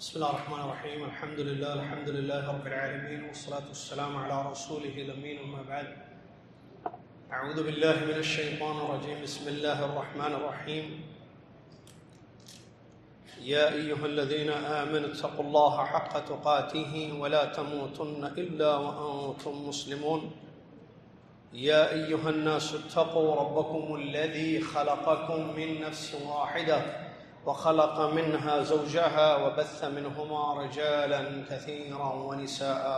بسم الله الرحمن الرحيم. الحمد لله رب العالمين، والصلاة والسلام على رسوله الأمين. أما بعد، أعوذ بالله من الشيطان الرجيم. بسم الله الرحمن الرحيم. يا أيها الذين آمنوا اتقوا الله حق تقاته ولا تموتن إلا وأنتم مسلمون. يا أيها الناس اتقوا ربكم الذي خلقكم من نفس واحدة وخلق منها زوجها وبث منهما رجالا كثيرا ونساء،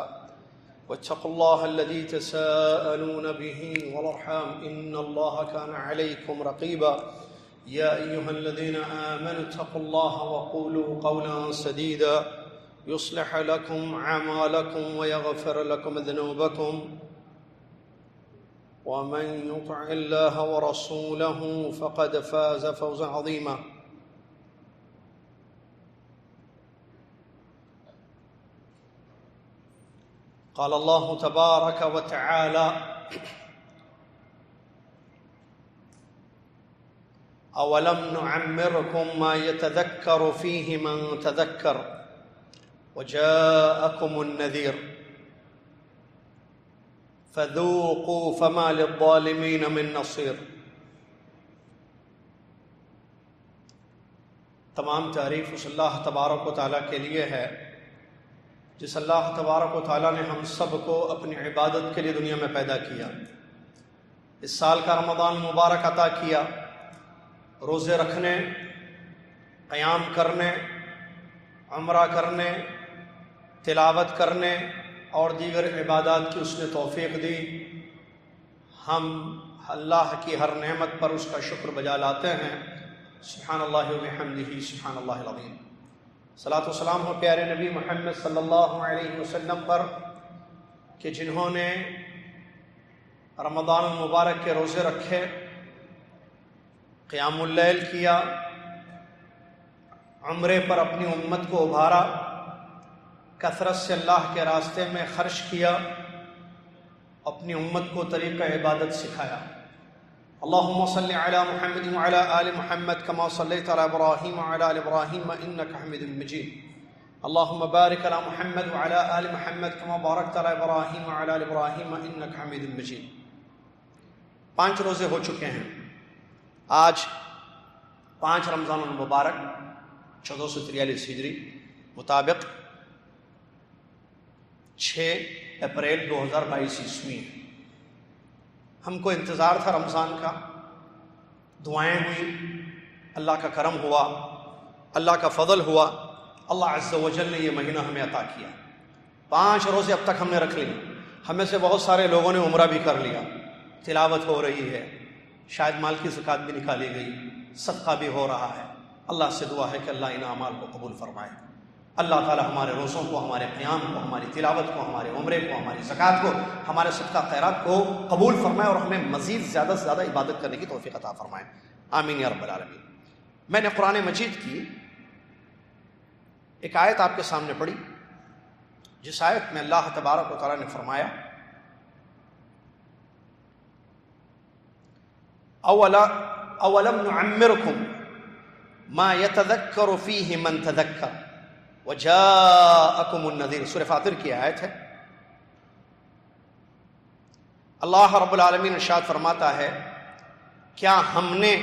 واتقوا الله الذي تساءلون به والأرحام إن الله كان عليكم رقيبا. يا أيها الذين آمنوا اتقوا الله وقولوا قولا سديدا يصلح لكم أعمالكم ويغفر لكم ذنوبكم، ومن يطع الله ورسوله فقد فاز فوزا عظيما. قال الله تبارك وتعالى: أولم نعمركم ما يتذكر فيه من تذكر وجاءكم النذير فذوقوا فما للظالمين من نصير. تمام تعریف اس اللہ تبارک و تعالیٰ کے لیے ہے جس اللہ تبارک و تعالیٰ نے ہم سب کو اپنی عبادت کے لیے دنیا میں پیدا کیا، اس سال کا رمضان مبارک عطا کیا، روزے رکھنے، قیام کرنے، عمرہ کرنے، تلاوت کرنے اور دیگر عبادات کی اس نے توفیق دی۔ ہم اللہ کی ہر نعمت پر اس کا شکر بجا لاتے ہیں۔ سبحان اللہ و بحمدہ، سبحان اللہ العظیم۔ صلاۃ و سلام ہو پیارے نبی محمد صلی اللہ علیہ وسلم پر کہ جنہوں نے رمضان المبارک کے روزے رکھے، قیام اللیل کیا، عمرے پر اپنی امت کو ابھارا، کثرت سے اللہ کے راستے میں خرچ کیا، اپنی امت کو طریقہ عبادت سکھایا۔ اللہم صلی علی محمد وعلی آل محمد کما صلیت علی ابراہیم وعلی آل ابراہیم انک حمید مجید۔ اللہم بارک علی محمد وعلی آل محمد کما بارکت علی ابراہیم وعلی آل ابراہیم انک حمید مجید۔ 5 روزے ہو چکے ہیں۔ آج 5 رمضان المبارک 1443 ہجری مطابق 6 اپریل 2022 عیسوی ہے۔ ہم کو انتظار تھا رمضان کا، دعائیں ہوئی، اللہ کا کرم ہوا، اللہ کا فضل ہوا، اللہ عز و جل نے یہ مہینہ ہمیں عطا کیا۔ 5 روزے اب تک ہم نے رکھ لیے۔ ہمیں سے بہت سارے لوگوں نے عمرہ بھی کر لیا، تلاوت ہو رہی ہے، شاید مال کی زکوٰۃ بھی نکالی گئی، صدقہ بھی ہو رہا ہے۔ اللہ سے دعا ہے کہ اللہ ان اعمال کو قبول فرمائے۔ اللہ تعالی ہمارے روزوں کو، ہمارے قیام کو، ہماری تلاوت کو، ہمارے عمرے کو، ہماری زکوٰۃ کو، ہمارے صدقہ خیرات کو قبول فرمائے اور ہمیں مزید زیادہ سے زیادہ عبادت کرنے کی توفیق عطا فرمائے۔ آمین یا رب العالمین۔ میں نے قرآن مجید کی ایک آیت آپ کے سامنے پڑھی، جس آیت میں اللہ تبارک و تعالیٰ نے فرمایا: اولم نعمرکم ما يتذکر فیہ من تذکر وجاءکم النذیر۔ سورہ فاطر کی آیت ہے۔ اللہ رب العالمین ارشاد فرماتا ہے، کیا ہم نے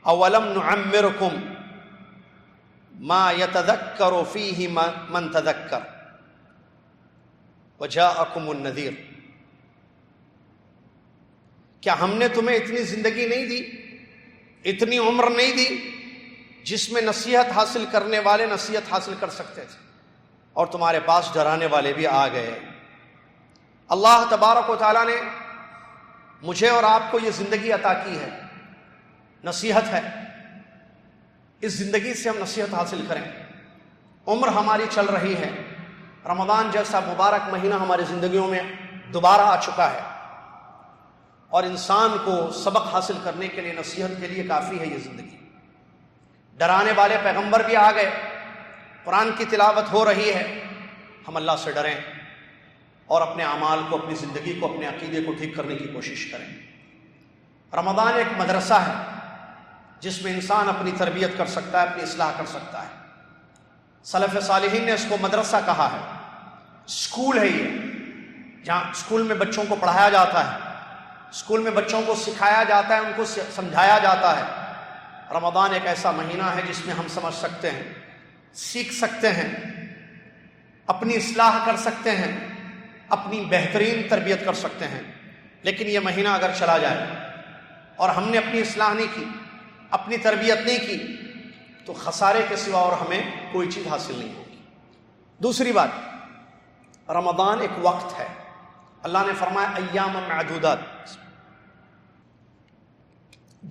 اولم نعمرکم ما يتذکر فیہ من تذکر وجاءکم النذیر، کیا ہم نے تمہیں اتنی زندگی نہیں دی، اتنی عمر نہیں دی جس میں نصیحت حاصل کرنے والے نصیحت حاصل کر سکتے تھے اور تمہارے پاس ڈرانے والے بھی آ گئے۔ اللہ تبارک و تعالیٰ نے مجھے اور آپ کو یہ زندگی عطا کی ہے، نصیحت ہے، اس زندگی سے ہم نصیحت حاصل کریں۔ عمر ہماری چل رہی ہے، رمضان جیسا مبارک مہینہ ہماری زندگیوں میں دوبارہ آ چکا ہے، اور انسان کو سبق حاصل کرنے کے لیے، نصیحت کے لیے کافی ہے یہ زندگی۔ ڈرانے والے پیغمبر بھی آ گئے، قرآن کی تلاوت ہو رہی ہے۔ ہم اللہ سے ڈریں اور اپنے اعمال کو، اپنی زندگی کو، اپنے عقیدے کو ٹھیک کرنے کی کوشش کریں۔ رمضان ایک مدرسہ ہے جس میں انسان اپنی تربیت کر سکتا ہے، اپنی اصلاح کر سکتا ہے۔ سلف صالحین نے اس کو مدرسہ کہا ہے، اسکول ہے یہ، جہاں اسکول میں بچوں کو پڑھایا جاتا ہے، اسکول میں بچوں کو سکھایا جاتا ہے، ان کو سمجھایا جاتا ہے۔ رمضان ایک ایسا مہینہ ہے جس میں ہم سمجھ سکتے ہیں، سیکھ سکتے ہیں، اپنی اصلاح کر سکتے ہیں، اپنی بہترین تربیت کر سکتے ہیں۔ لیکن یہ مہینہ اگر چلا جائے اور ہم نے اپنی اصلاح نہیں کی، اپنی تربیت نہیں کی، تو خسارے کے سوا اور ہمیں کوئی چیز حاصل نہیں ہوگی۔ دوسری بات، رمضان ایک وقت ہے، اللہ نے فرمایا ایام معدودات،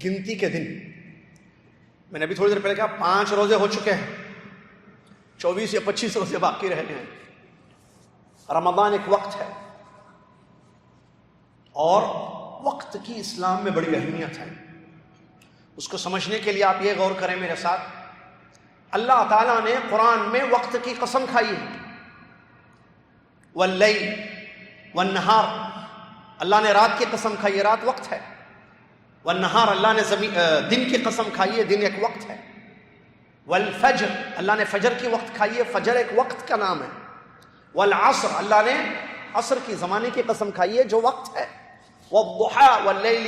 گنتی کے دن۔ میں نے ابھی تھوڑی دیر پہلے کہا 5 روزے ہو چکے ہیں، 24 یا 25 روزے باقی رہ گئے ہیں۔ رمضان ایک وقت ہے، اور وقت کی اسلام میں بڑی اہمیت ہے۔ اس کو سمجھنے کے لیے آپ یہ غور کریں میرے ساتھ، اللہ تعالیٰ نے قرآن میں وقت کی قسم کھائی ہے، واللیل والنہار، اللہ نے رات کی قسم کھائی ہے، رات وقت ہے۔ والنہار، اللہ نے دن کی قسم کھائی ہے، دن ایک وقت ہے۔ والفجر، اللہ نے فجر کی وقت کھائی ہے، فجر ایک وقت کا نام ہے۔ والعصر، اللہ نے عصر کی زمانے کی قسم کھائی ہے جو وقت ہے۔ والضحى واللیل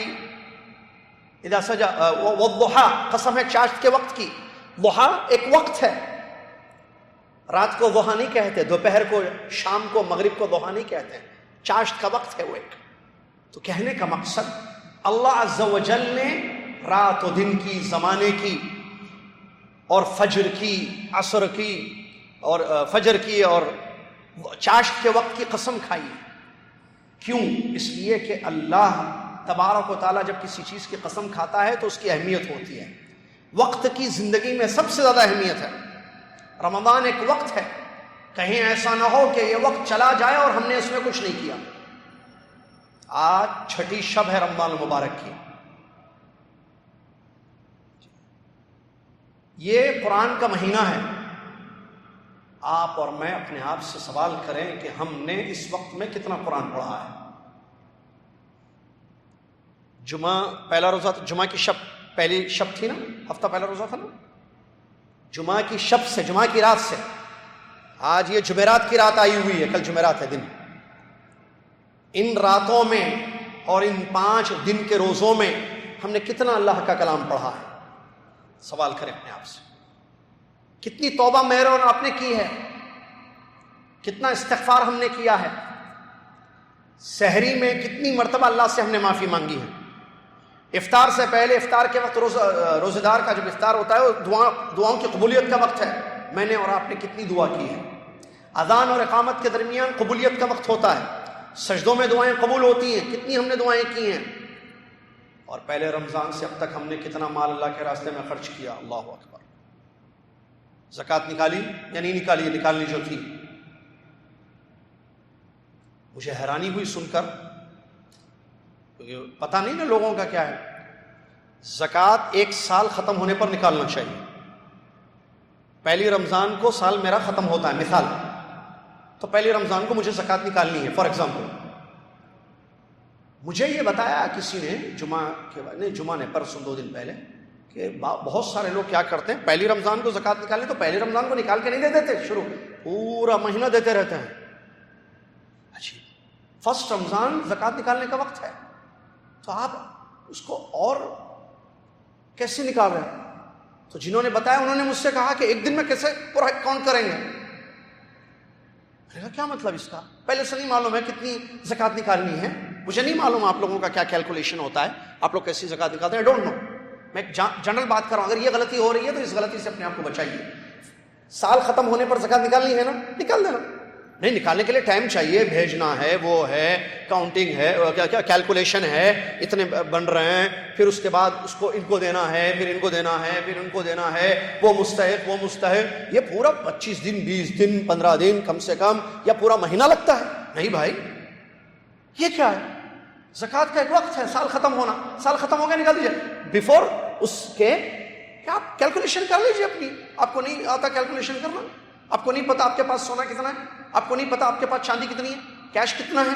اذا سجى، والضحى قسم ہے چاشت کے وقت کی، ضحیٰ ایک وقت ہے، رات کو ضحیٰ نہیں کہتے، دوپہر کو، شام کو، مغرب کو ضحیٰ نہیں کہتے، چاشت کا وقت ہے وہ ایک۔ تو کہنے کا مقصد، اللہ عز و جل نے رات و دن کی، زمانے کی، اور فجر کی، عصر کی، اور فجر کی اور چاشت کے وقت کی قسم کھائی۔ کیوں؟ اس لیے کہ اللہ تبارک و تعالیٰ جب کسی چیز کی قسم کھاتا ہے تو اس کی اہمیت ہوتی ہے۔ وقت کی زندگی میں سب سے زیادہ اہمیت ہے۔ رمضان ایک وقت ہے، کہیں ایسا نہ ہو کہ یہ وقت چلا جائے اور ہم نے اس میں کچھ نہیں کیا۔ آج 6ٹھی شب ہے رمضان المبارک کی، یہ قرآن کا مہینہ ہے۔ آپ اور میں اپنے آپ سے سوال کریں کہ ہم نے اس وقت میں کتنا قرآن پڑھا ہے۔ جمعہ پہلا روزہ، جمعہ کی شب، پہلی شب تھی نا، ہفتہ پہلا روزہ تھا نا، جمعہ کی شب سے، جمعہ کی رات سے، آج یہ جمعرات کی رات آئی ہوئی ہے، کل جمعرات ہے دن۔ ان راتوں میں اور ان 5 دن کے روزوں میں ہم نے کتنا اللہ کا کلام پڑھا ہے؟ سوال کریں اپنے آپ سے، کتنی توبہ محرون آپ نے کی ہے، کتنا استغفار ہم نے کیا ہے، سحری میں کتنی مرتبہ اللہ سے ہم نے معافی مانگی ہے، افطار سے پہلے، افطار کے وقت، روزہ دار کا جب افطار ہوتا ہے وہ دعاؤں کی قبولیت کا وقت ہے، میں نے اور آپ نے کتنی دعا کی ہے۔ اذان اور اقامت کے درمیان قبولیت کا وقت ہوتا ہے، سجدوں میں دعائیں قبول ہوتی ہیں، کتنی ہم نے دعائیں کی ہیں۔ اور پہلے رمضان سے اب تک ہم نے کتنا مال اللہ کے راستے میں خرچ کیا، اللہ اکبر۔ زکوٰۃ نکالی یا نہیں نکالی؟ نکالنی جو تھی۔ مجھے حیرانی ہوئی سن کر، کیونکہ پتہ نہیں نا لوگوں کا کیا ہے۔ زکوٰۃ 1 سال ختم ہونے پر نکالنا چاہیے۔ پہلی رمضان کو سال میرا ختم ہوتا ہے، مثال، تو پہلی رمضان کو مجھے زکوٰۃ نکالنی ہے، فار ایگزامپل۔ مجھے یہ بتایا کسی نے جمعہ کے بعد، نہیں جمعہ نے، پرسوں 2 دن پہلے، کہ بہت سارے لوگ کیا کرتے ہیں، پہلی رمضان کو زکوٰۃ نکالیں تو پہلی رمضان کو نکال کے نہیں دے دیتے، شروع پورا مہینہ دیتے رہتے ہیں۔ اچھا، فرسٹ رمضان زکوٰۃ نکالنے کا وقت ہے، تو آپ اس کو اور کیسے نکال رہے ہیں؟ تو جنہوں نے بتایا انہوں نے مجھ سے کہا کہ 1 دن میں کیسے پورا کاؤنٹ کریں گے؟ کیا مطلب اس کا؟ پہلے سے نہیں معلوم ہے کتنی زکوٰۃ نکالنی ہے؟ مجھے نہیں معلوم آپ لوگوں کا کیا کیلکولیشن ہوتا ہے، آپ لوگ کیسی زکوٰۃ نکالتے ہیں، آئی ڈونٹ نو۔ میں ایک جنرل بات کر رہا ہوں، اگر یہ غلطی ہو رہی ہے تو اس غلطی سے اپنے آپ کو بچائیے۔ سال ختم ہونے پر زکوٰۃ نکالنی ہے نا، نکال دینا۔ نہیں، نکالنے کے لیے ٹائم چاہیے، بھیجنا ہے، وہ ہے، کاؤنٹنگ ہے، کیا کیلکولیشن ہے، اتنے بن رہے ہیں، پھر اس کے بعد اس کو ان کو دینا ہے، پھر ان کو دینا ہے، پھر ان کو دینا ہے، وہ مستحق، وہ مستحق، یہ پورا 25 دن، 20 دن، 15 دن کم سے کم، یا پورا مہینہ لگتا ہے؟ نہیں بھائی، یہ کیا ہے؟ زکوٰۃ کا ایک وقت ہے، سال ختم ہونا، سال ختم ہو گیا نکال دیجیے، بیفور اس کے آپ کیلکولیشن کر لیجیے اپنی۔ آپ کو نہیں آتا کیلکولیشن کرنا؟ آپ کو نہیں پتا آپ کے پاس سونا کتنا ہے؟ آپ کو نہیں پتا آپ کے پاس چاندی کتنی ہے؟ کیش کتنا ہے؟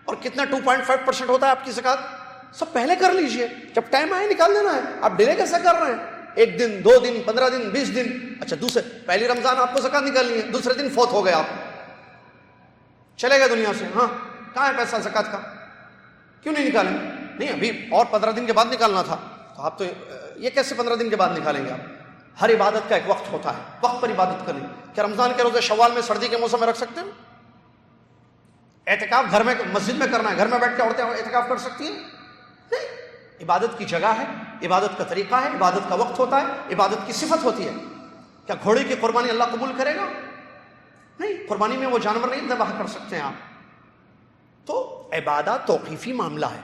اور کتنا 2.5% ہوتا ہے آپ کی زکوٰۃ؟ سب پہلے کر لیجئے، جب ٹائم آئے نکال دینا ہے۔ آپ ڈیلے کیسے کر رہے ہیں؟ 1 دن 2 دن 15 دن 20 دن، اچھا دوسرے پہلی رمضان آپ کو زکات نکالنی ہے، دوسرے دن فوت ہو گئے، آپ چلے گئے دنیا سے، ہاں کہاں ہے پیسہ زکات کا؟ کیوں نہیں نکالیں؟ نہیں ابھی اور 15 دن کے بعد نکالنا تھا، تو آپ تو یہ کیسے 15 دن کے بعد نکالیں گے آپ؟ ہر عبادت کا ایک وقت ہوتا ہے، وقت پر عبادت کریں۔ کیا رمضان کے روزے شوال میں سردی کے موسم میں رکھ سکتے ہیں؟ اعتکاف گھر میں مسجد میں کرنا ہے، گھر میں بیٹھ کے عورتیں اعتکاف کر سکتی ہیں؟ نہیں، عبادت کی جگہ ہے، عبادت کا طریقہ ہے، عبادت کا وقت ہوتا ہے، عبادت کی صفت ہوتی ہے۔ کیا گھوڑے کی قربانی اللہ قبول کرے گا؟ نہیں، قربانی میں وہ جانور نہیں ذبح کر سکتے ہیں آپ۔ تو عبادت توقیفی معاملہ ہے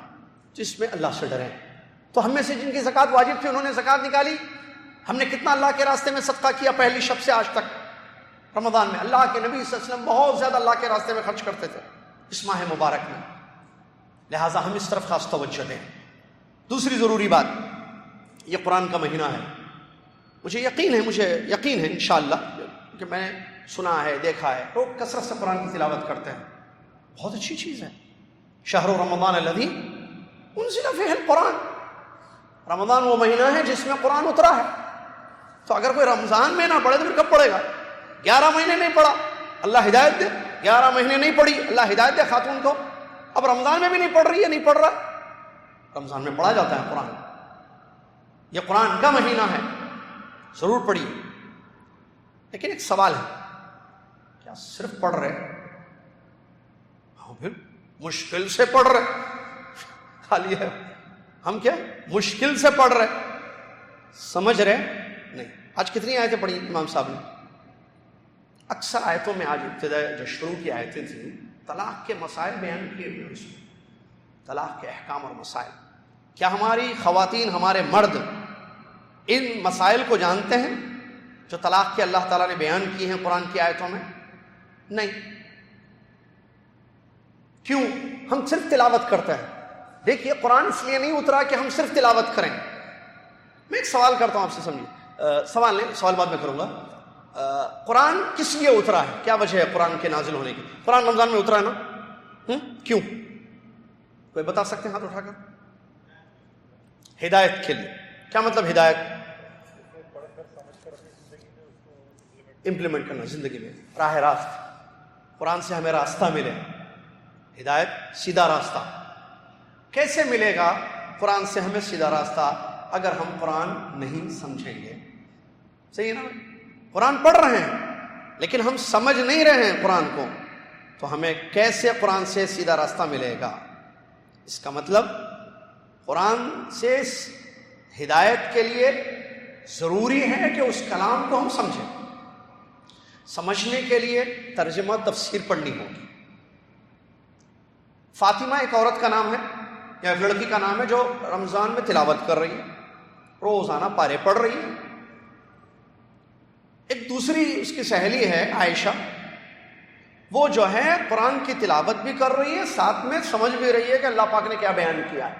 جس میں اللہ سے ڈریں۔ تو ہم میں سے جن کی زکوٰۃ واجب تھی انہوں نے زکوٰۃ نکالی۔ ہم نے کتنا اللہ کے راستے میں صدقہ کیا پہلی شب سے آج تک؟ رمضان میں اللہ کے نبی صلی اللہ علیہ وسلم بہت زیادہ اللہ کے راستے میں خرچ کرتے تھے اس ماہ مبارک میں، لہٰذا ہم اس طرف خاص توجہ دیں۔ دوسری ضروری بات، یہ قرآن کا مہینہ ہے، مجھے یقین ہے انشاءاللہ کہ میں نے سنا ہے دیکھا ہے، لوگ کثرت سے قرآن کی تلاوت کرتے ہیں، بہت اچھی چیز ہے۔ شہر رمضان الذی انزل فیہ القرآن، رمضان وہ مہینہ ہے جس میں قرآن اترا ہے۔ تو اگر کوئی رمضان میں نہ پڑھے تو پھر کب پڑھے گا؟ 11 مہینے نہیں پڑھا، اللہ ہدایت دے۔ 11 مہینے نہیں پڑھی، اللہ ہدایت دے خاتون کو۔ اب رمضان میں بھی نہیں پڑھ رہی ہے، نہیں پڑھ رہا، رمضان میں پڑھا جاتا ہے قرآن، یہ قرآن کا مہینہ ہے، ضرور پڑھیے۔ لیکن ایک سوال ہے، کیا صرف پڑھ رہے؟ ہاں پھر مشکل سے پڑھ رہے، خالی ہے ہم کیا مشکل سے پڑھ رہے، سمجھ رہے نہیں۔ آج کتنی آیتیں پڑھی امام صاحب نے؟ اکثر آیتوں میں، آج ابتدائی جو شروع کی آیتیں تھیں، طلاق کے مسائل بیان کیے ہوئے، اس میں طلاق کے احکام اور مسائل۔ کیا ہماری خواتین، ہمارے مرد ان مسائل کو جانتے ہیں جو طلاق کے اللہ تعالیٰ نے بیان کی ہیں قرآن کی آیتوں میں؟ نہیں۔ کیوں؟ ہم صرف تلاوت کرتے ہیں۔ دیکھیے قرآن اس لیے نہیں اترا کہ ہم صرف تلاوت کریں۔ میں ایک سوال کرتا ہوں آپ سے، سمجھیے، سوال نہیں، سوال بعد میں کروں گا۔ قرآن کس لیے اترا ہے؟ کیا وجہ ہے قرآن کے نازل ہونے کی؟ قرآن رمضان میں اترا ہے نا، کیوں؟ کوئی بتا سکتے ہیں ہاتھ اٹھا کر؟ ہدایت کے لیے۔ کیا مطلب ہدایت؟ امپلیمنٹ کرنا زندگی میں، راہ راست، قرآن سے ہمیں راستہ ملے۔ ہدایت سیدھا راستہ کیسے ملے گا؟ قرآن سے ہمیں سیدھا راستہ اگر ہم قرآن نہیں سمجھیں گے۔ صحیح ہے نا؟ قرآن پڑھ رہے ہیں لیکن ہم سمجھ نہیں رہے ہیں قرآن کو، تو ہمیں کیسے قرآن سے سیدھا راستہ ملے گا؟ اس کا مطلب قرآن سے ہدایت کے لیے ضروری ہے کہ اس کلام کو ہم سمجھیں۔ سمجھنے کے لیے ترجمہ تفسیر پڑھنی ہوگی۔ فاطمہ ایک عورت کا نام ہے یا ایک لڑکی کا نام ہے جو رمضان میں تلاوت کر رہی ہے، روزانہ پارے پڑھ رہی ہے۔ ایک دوسری اس کی سہیلی ہے عائشہ، وہ جو ہے قرآن کی تلاوت بھی کر رہی ہے، ساتھ میں سمجھ بھی رہی ہے کہ اللہ پاک نے کیا بیان کیا ہے۔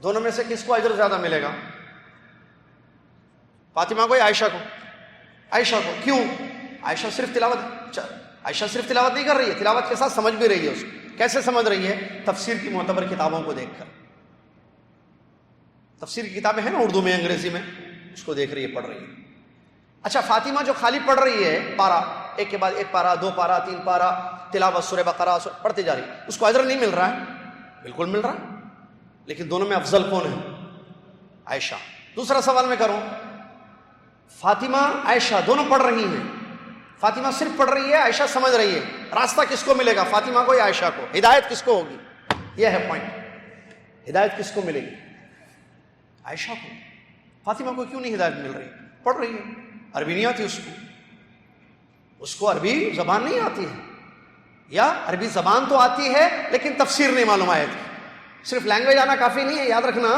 دونوں میں سے کس کو اجر زیادہ ملے گا؟ فاطمہ کو یا عائشہ کو؟ عائشہ کو۔ کیوں؟ عائشہ صرف تلاوت نہیں کر رہی ہے، تلاوت کے ساتھ سمجھ بھی رہی ہے اس کو۔ کیسے سمجھ رہی ہے؟ تفسیر کی معتبر کتابوں کو دیکھ کر۔ تفسیر کی کتابیں ہیں نا اردو میں، انگریزی میں، اس کو دیکھ رہی ہے، پڑھ رہی ہے۔ اچھا فاطمہ جو خالی پڑھ رہی ہے پارا، ایک کے بعد ایک پارا، 2 پارا، 3 پارا تلاوت سورہ بقرہ پڑھتے جا رہی ہے، اس کو اجر نہیں مل رہا ہے؟ بالکل مل رہا ہے، لیکن دونوں میں افضل کون ہے؟ عائشہ۔ دوسرا سوال میں کروں، فاطمہ عائشہ دونوں پڑھ رہی ہیں، فاطمہ صرف پڑھ رہی ہے، عائشہ سمجھ رہی ہے، راستہ کس کو ملے گا؟ فاطمہ کو یا عائشہ کو؟ ہدایت کس کو ہوگی؟ یہ ہے پوائنٹ، ہدایت کس کو ملے گی؟ عائشہ کو۔ فاطمہ کو کیوں نہیں ہدایت مل رہی؟ پڑھ رہی ہے، عربی نہیں آتی اس کو عربی زبان نہیں آتی ہے، یا عربی زبان تو آتی ہے لیکن تفسیر نہیں معلوم آیت کی۔ صرف لینگویج آنا کافی نہیں ہے، یاد رکھنا۔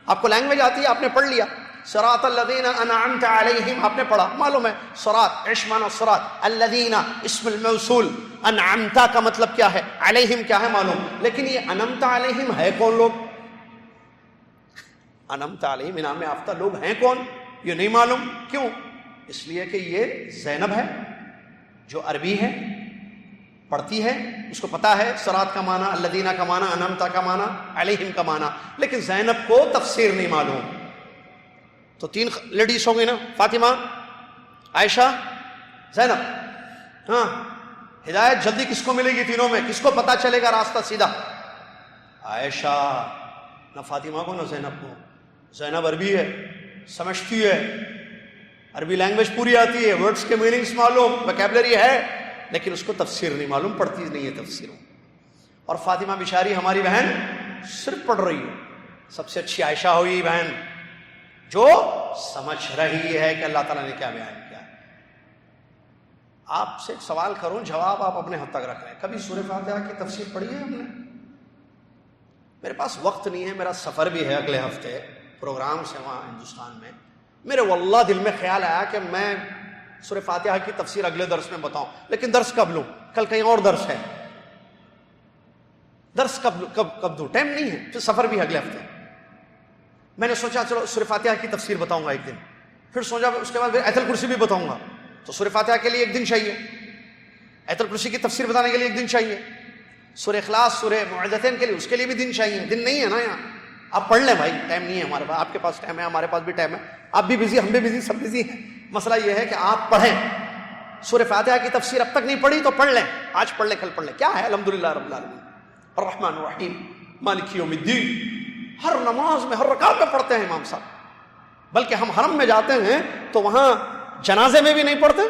آپ کو لینگویج آتی ہے، آپ نے پڑھ لیا، صراط الذین انعمت علیہم آپ نے پڑھا، معلوم ہے صراط عشمان و صراط، الذین اسم الموصول، انعمت کا مطلب کیا ہے، علیہم کیا ہے معلوم، لیکن یہ انعمت علیہم ہے کون لوگ؟ انعمت علیہم انعام یافتہ لوگ ہیں کون؟ یہ نہیں معلوم۔ کیوں؟ اس لیے کہ یہ زینب ہے جو عربی ہے، پڑھتی ہے، اس کو پتا ہے صراط کا معنی، الذین کا معنی، انعمت کا معنی، علیہم کا معنی، لیکن زینب کو تفسیر نہیں معلوم۔ تو 3 لیڈیز ہو گئی نا، فاطمہ، عائشہ، زینب. ہاں، ہدایت جلدی کس کو ملے گی تینوں میں؟ کس کو پتا چلے گا راستہ سیدھا؟ عائشہ. نہ فاطمہ کو نہ زینب کو. زینب عربی ہے، سمجھتی ہے، عربی لینگویج پوری آتی ہے، ورڈز کے میننگز معلوم، ویکیبلری ہے، لیکن اس کو تفسیر نہیں معلوم، پڑھتی نہیں ہے تفسیروں. اور فاطمہ بیچاری ہماری بہن صرف پڑھ رہی ہے. سب سے اچھی عائشہ ہوئی بہن جو سمجھ رہی ہے کہ اللہ تعالیٰ نے کیا بیان کیا. آپ سے ایک سوال کروں، جواب آپ اپنے حد تک رکھ رہے ہیں. کبھی سورہ فاتحہ کی تفسیر پڑھی ہے ہم نے؟ میرے پاس وقت نہیں ہے، میرا سفر بھی ہے اگلے ہفتے، پروگرام سے وہاں ہندوستان میں. میرے واللہ دل میں خیال آیا کہ میں سورہ فاتحہ کی تفسیر اگلے درس میں بتاؤں، لیکن درس کب لوں؟ کل کہیں اور درس ہے، درس کب دوں؟ ٹائم نہیں ہے، پھر سفر بھی اگلے ہفتے. میں نے سوچا چلو سورہ فاتحہ کی تفسیر بتاؤں گا ایک دن، پھر سوچا اس کے بعد پھر آیت الکرسی بھی بتاؤں گا. تو سورہ فاتحہ کے لیے ایک دن چاہیے، آیت الکرسی کی تفسیر بتانے کے لیے ایک دن چاہیے، سورہ اخلاص، سورہ معوذتین کے لیے اس کے لیے بھی دن چاہیے. دن نہیں ہے نا یہاں. آپ پڑھ لیں بھائی، ٹائم نہیں ہے ہمارے پاس. آپ کے پاس ٹائم ہے، ہمارے پاس بھی ٹائم ہے. آپ بھی بزی، ہم بھی بزی، سب بزی ہیں. مسئلہ یہ ہے کہ آپ پڑھیں. سورہ فاتحہ کی تفسیر اب تک نہیں پڑھی تو پڑھ لیں، آج پڑھ لیں، کل پڑھ لیں. کیا ہے؟ الحمدللہ رب العالمین الرحمن الرحیم مالک یوم الدین. ہر نماز میں، ہر رکعت میں پڑھتے ہیں امام صاحب. بلکہ ہم حرم میں جاتے ہیں تو وہاں جنازے میں بھی نہیں پڑھتے،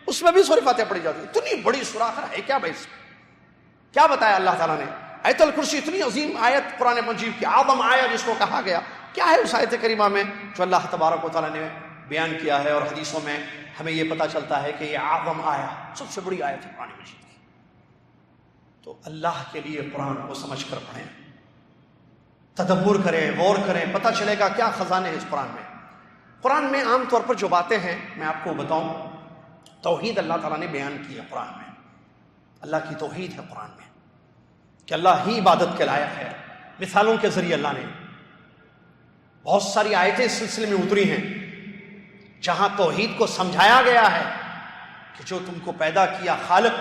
اس میں بھی سورہ فاتحہ پڑھی جاتی ہے. اتنی بڑی سورہ ہے کیا بھائی؟ کیا بتایا اللہ تعالیٰ نے؟ آیت الکرسی اتنی عظیم آیت، قرآن مجید کی اعظم آیت جس کو کہا گیا. کیا ہے اس آیت کریمہ میں جو اللہ تبارک و تعالیٰ نے بیان کیا ہے؟ اور حدیثوں میں ہمیں یہ پتہ چلتا ہے کہ یہ اعظم آیت، سب سے بڑی آیت ہے قرآن مجید کی. تو اللہ کے لیے قرآن کو سمجھ کر پڑھیں، تدبر کریں، غور کریں، پتہ چلے گا کیا خزانے ہیں اس قرآن میں. قرآن میں عام طور پر جو باتیں ہیں میں آپ کو بتاؤں، توحید اللہ تعالیٰ نے بیان کی ہے قرآن میں. اللہ کی توحید ہے قرآن میں کہ اللہ ہی عبادت کے لائق ہے. مثالوں کے ذریعے اللہ نے بہت ساری آیتیں اس سلسلے میں اتری ہیں جہاں توحید کو سمجھایا گیا ہے کہ جو تم کو پیدا کیا خالق،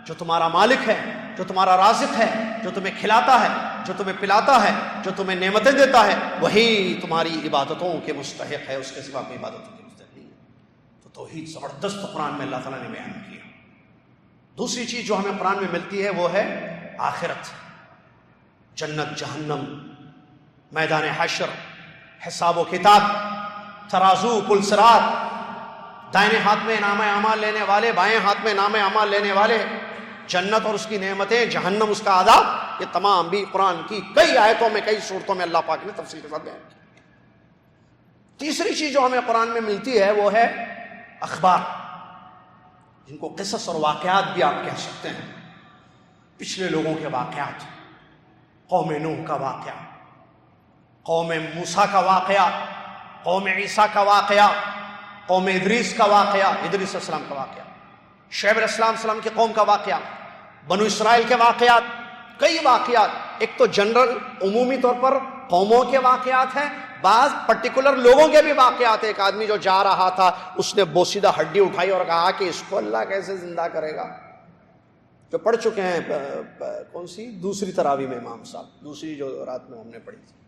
جو تمہارا مالک ہے، جو تمہارا رازق ہے، جو تمہیں کھلاتا ہے، جو تمہیں پلاتا ہے، جو تمہیں نعمتیں دیتا ہے، وہی تمہاری عبادتوں کے مستحق ہے، اس کے سوا کوئی عبادتوں کے مستحق نہیں ہے. تو توحید زبردست قرآن میں اللہ تعالیٰ نے بیان کیا. دوسری چیز جو ہمیں قرآن میں ملتی ہے وہ ہے آخرت، جنت، جہنم، میدان حشر، حساب و کتاب، ترازو، پل صراط، دائیں ہاتھ میں نام اعمال لینے والے، بائیں ہاتھ میں نام اعمال لینے والے، جنت اور اس کی نعمتیں، جہنم اس کا عذاب. یہ تمام بھی قرآن کی کئی آیتوں میں، کئی صورتوں میں اللہ پاک نے تفصیل کے ساتھ بیان کی. تیسری چیز جو ہمیں قرآن میں ملتی ہے وہ ہے اخبار، جن کو قصص اور واقعات بھی آپ کہہ سکتے ہیں. پچھلے لوگوں کے واقعات، قوم نوح کا واقعہ، قوم موسیٰ کا واقعہ، قوم عیسیٰ کا واقعہ، قوم ادریس کا واقعہ، ادریس علیہ السلام کا واقعہ، شعیب علیہ السلام کی قوم کا واقعہ، بنو اسرائیل کے واقعات، کئی واقعات. ایک تو جنرل عمومی طور پر قوموں کے واقعات ہیں، بعض پرٹیکولر لوگوں کے بھی واقعات. ایک آدمی جو جا رہا تھا اس نے بوسیدہ ہڈی اٹھائی اور کہا کہ اس کو اللہ کیسے زندہ کرے گا، جو پڑھ چکے ہیں کون سی دوسری تراویح میں امام صاحب، دوسری جو رات میں ہم نے پڑھی تھی.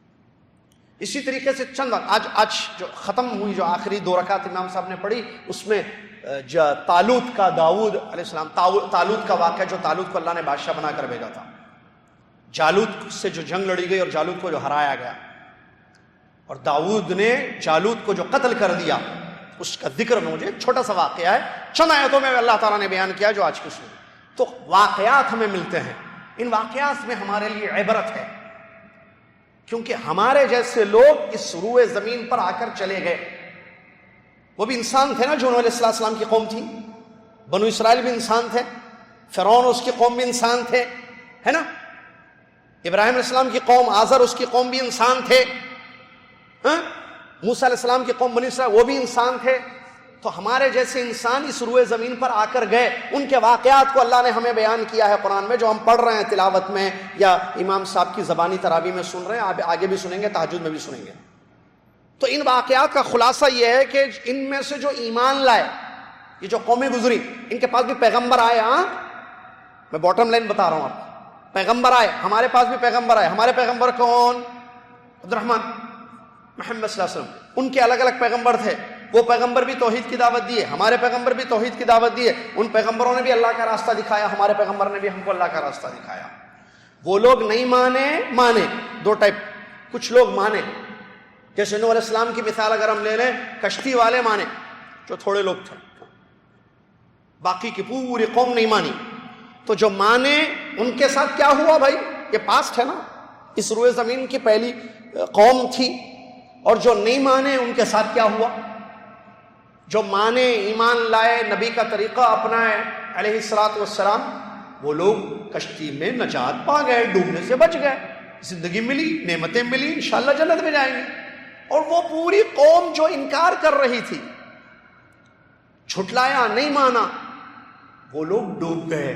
اسی طریقے سے چند آج جو ختم ہوئی جو آخری 2 رکعت امام صاحب نے پڑھی، اس میں طالوت کا، داؤد علیہ السلام، طالوت کا واقعہ، جو طالوت کو اللہ نے بادشاہ بنا کر بھیجا تھا. جالوت سے جو جنگ لڑی گئی اور جالوت کو جو ہرایا گیا، اور داؤد نے جالوت کو جو قتل کر دیا، اس کا ذکر مجھے ایک چھوٹا سا واقعہ ہے، چند آیتوں میں اللہ تعالیٰ نے بیان کیا جو آج کی سنیں. تو واقعات ہمیں ملتے ہیں. ان واقعات میں ہمارے لیے عبرت ہے، کیونکہ ہمارے جیسے لوگ اس روئے زمین پر آ کر چلے گئے. وہ بھی انسان تھے نا، جو نوح علیہ السلام کی قوم تھی. بنو اسرائیل بھی انسان تھے، فرعون اس کی قوم بھی انسان تھے، ہے نا. ابراہیم علیہ السلام کی قوم، آزر اس کی قوم بھی انسان تھے. موسیٰ علیہ السلام کی قوم بنی اسرائیل وہ بھی انسان تھے. تو ہمارے جیسے انسان اس روئے زمین پر آ کر گئے. ان کے واقعات کو اللہ نے ہمیں بیان کیا ہے قرآن میں، جو ہم پڑھ رہے ہیں تلاوت میں یا امام صاحب کی زبانی تراویح میں سن رہے ہیں، آگے بھی سنیں گے، تہجد میں بھی سنیں گے. تو ان واقعات کا خلاصہ یہ ہے کہ ان میں سے جو ایمان لائے، یہ جو قومیں گزری، ان کے پاس بھی پیغمبر آئے. میں باٹم لائن بتا رہا ہوں آپ کو، پیغمبر آئے، ہمارے پاس بھی پیغمبر آئے. ہمارے پیغمبر کون؟ عبد الرحمن. محمد صلی اللہ علیہ وسلم، ان کے الگ الگ پیغمبر تھے، وہ پیغمبر بھی توحید کی دعوت دیے، ہمارے پیغمبر بھی توحید کی دعوت دیے، ان پیغمبروں نے بھی اللہ کا راستہ دکھایا، ہمارے پیغمبر نے بھی ہم کو اللہ کا راستہ دکھایا۔ وہ لوگ نہیں مانے دو ٹائپ، کچھ لوگ مانے، جیسے نوح علیہ السلام کی مثال اگر ہم لے لیں، کشتی والے مانے جو تھوڑے لوگ تھے، باقی کی پوری قوم نہیں مانی۔ تو جو مانے ان کے ساتھ کیا ہوا بھائی؟ یہ پاسٹ ہے نا، اس روئے زمین کی پہلی قوم تھی۔ اور جو نہیں مانے ان کے ساتھ کیا ہوا؟ جو مانے، ایمان لائے، نبی کا طریقہ اپنائے علیہ الصلوۃ والسلام، وہ لوگ کشتی میں نجات پا گئے، ڈوبنے سے بچ گئے، زندگی ملی، نعمتیں ملی، انشاءاللہ جنت میں جائیں گے۔ اور وہ پوری قوم جو انکار کر رہی تھی، جھٹلایا، نہیں مانا، وہ لوگ ڈوب گئے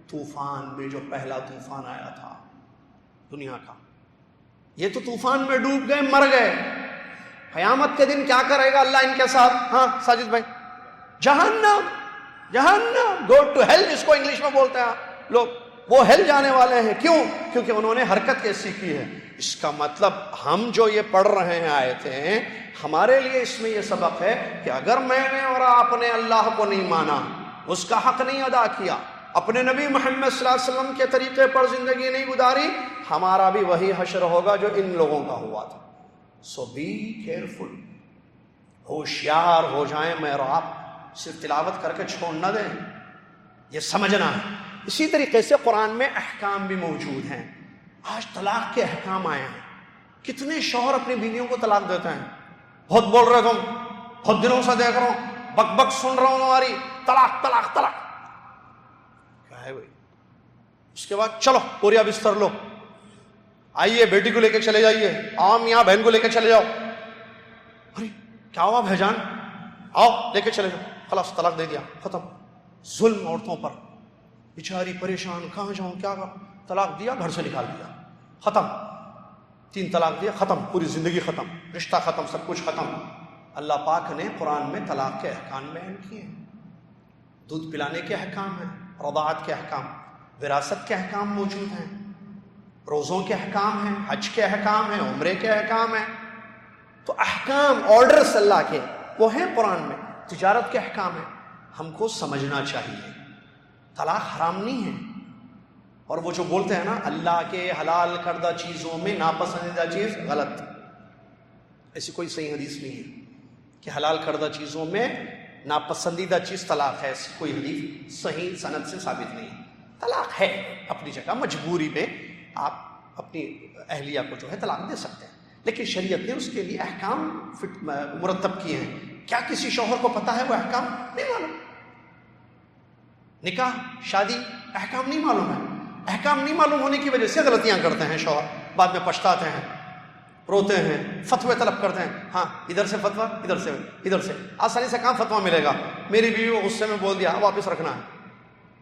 طوفان میں، جو پہلا طوفان آیا تھا دنیا کا۔ یہ تو طوفان میں ڈوب گئے، مر گئے۔ قیامت کے دن کیا کرے گا اللہ ان کے ساتھ؟ ہاں ساجد بھائی، جہنم، گو ٹو ہیل جس کو انگلش میں بولتے ہیں لوگ، وہ ہیل جانے والے ہیں۔ کیوں؟ کیونکہ انہوں نے حرکت کیسی کی ہے۔ اس کا مطلب ہم جو یہ پڑھ رہے ہیں آیتیں ہیں، ہمارے لیے اس میں یہ سبق ہے کہ اگر میں نے اور آپ نے اللہ کو نہیں مانا، اس کا حق نہیں ادا کیا، اپنے نبی محمد صلی اللہ علیہ وسلم کے طریقے پر زندگی نہیں گزاری، ہمارا بھی وہی حشر ہوگا جو ان لوگوں کا ہوا تھا۔ سو بی کیئرفل، ہوشیار ہو جائیں۔ میں اور آپ صرف تلاوت کر کے چھوڑ نہ دیں، یہ سمجھنا ہے۔ اسی طریقے سے قرآن میں احکام بھی موجود ہیں۔ آج طلاق کے احکام آئے ہیں، کتنے شوہر اپنی بیویوں کو طلاق دیتے ہیں۔ بہت بول رہے تم، بہت دنوں سے دیکھ رہا ہوں، بک بک سن رہا ہوں تمہاری، طلاق طلاق طلاق۔ کیا ہے بھائی؟ اس کے بعد چلو پوریا بستر لو، آئیے بیٹی کو لے کے چلے جائیے، آؤ میاں بہن کو لے کے چلے جاؤ۔ ارے کیا ہوا بھیجان؟ آؤ لے کے چلے جاؤ، خلاص طلاق دے دیا، ختم۔ ظلم عورتوں پر، بیچاری پریشان، کہاں جاؤں کیا کروں، طلاق دیا، گھر سے نکال دیا، ختم۔ 3 طلاق دیا، ختم، پوری زندگی ختم، رشتہ ختم، سب کچھ ختم۔ اللہ پاک نے قرآن میں طلاق کے احکام بیان کیے ہیں، دودھ پلانے کے احکام ہیں، رضاعت کے احکام، وراثت کے احکام موجود ہیں، روزوں کے احکام ہیں، حج کے احکام ہیں، عمرے کے احکام ہیں۔ تو احکام، آرڈرز اللہ کے وہ ہیں قرآن میں۔ تجارت کے احکام ہیں، ہم کو سمجھنا چاہیے۔ طلاق حرام نہیں ہے، اور وہ جو بولتے ہیں نا اللہ کے حلال کردہ چیزوں میں ناپسندیدہ چیز، غلط۔ ایسی کوئی صحیح حدیث نہیں ہے کہ حلال کردہ چیزوں میں ناپسندیدہ چیز طلاق ہے، ایسی کوئی حدیث صحیح سند سے ثابت نہیں ہے۔ طلاق ہے اپنی جگہ، مجبوری میں آپ اپنی اہلیہ کو جو ہے طلاق دے سکتے ہیں، لیکن شریعت نے اس کے لیے احکام مرتب کیے ہیں۔ کیا کسی شوہر کو پتہ ہے وہ احکام؟ نہیں معلوم۔ نکاح، شادی، احکام نہیں معلوم ہے۔ احکام نہیں معلوم ہونے کی وجہ سے غلطیاں کرتے ہیں شوہر، بعد میں پچھتاتے ہیں، روتے ہیں، فتوے طلب کرتے ہیں۔ ہاں ادھر سے فتویٰ، ادھر سے آسانی سے کہاں فتویٰ ملے گا؟ میری بیوی کو غصے میں بول دیا، واپس رکھنا ہے۔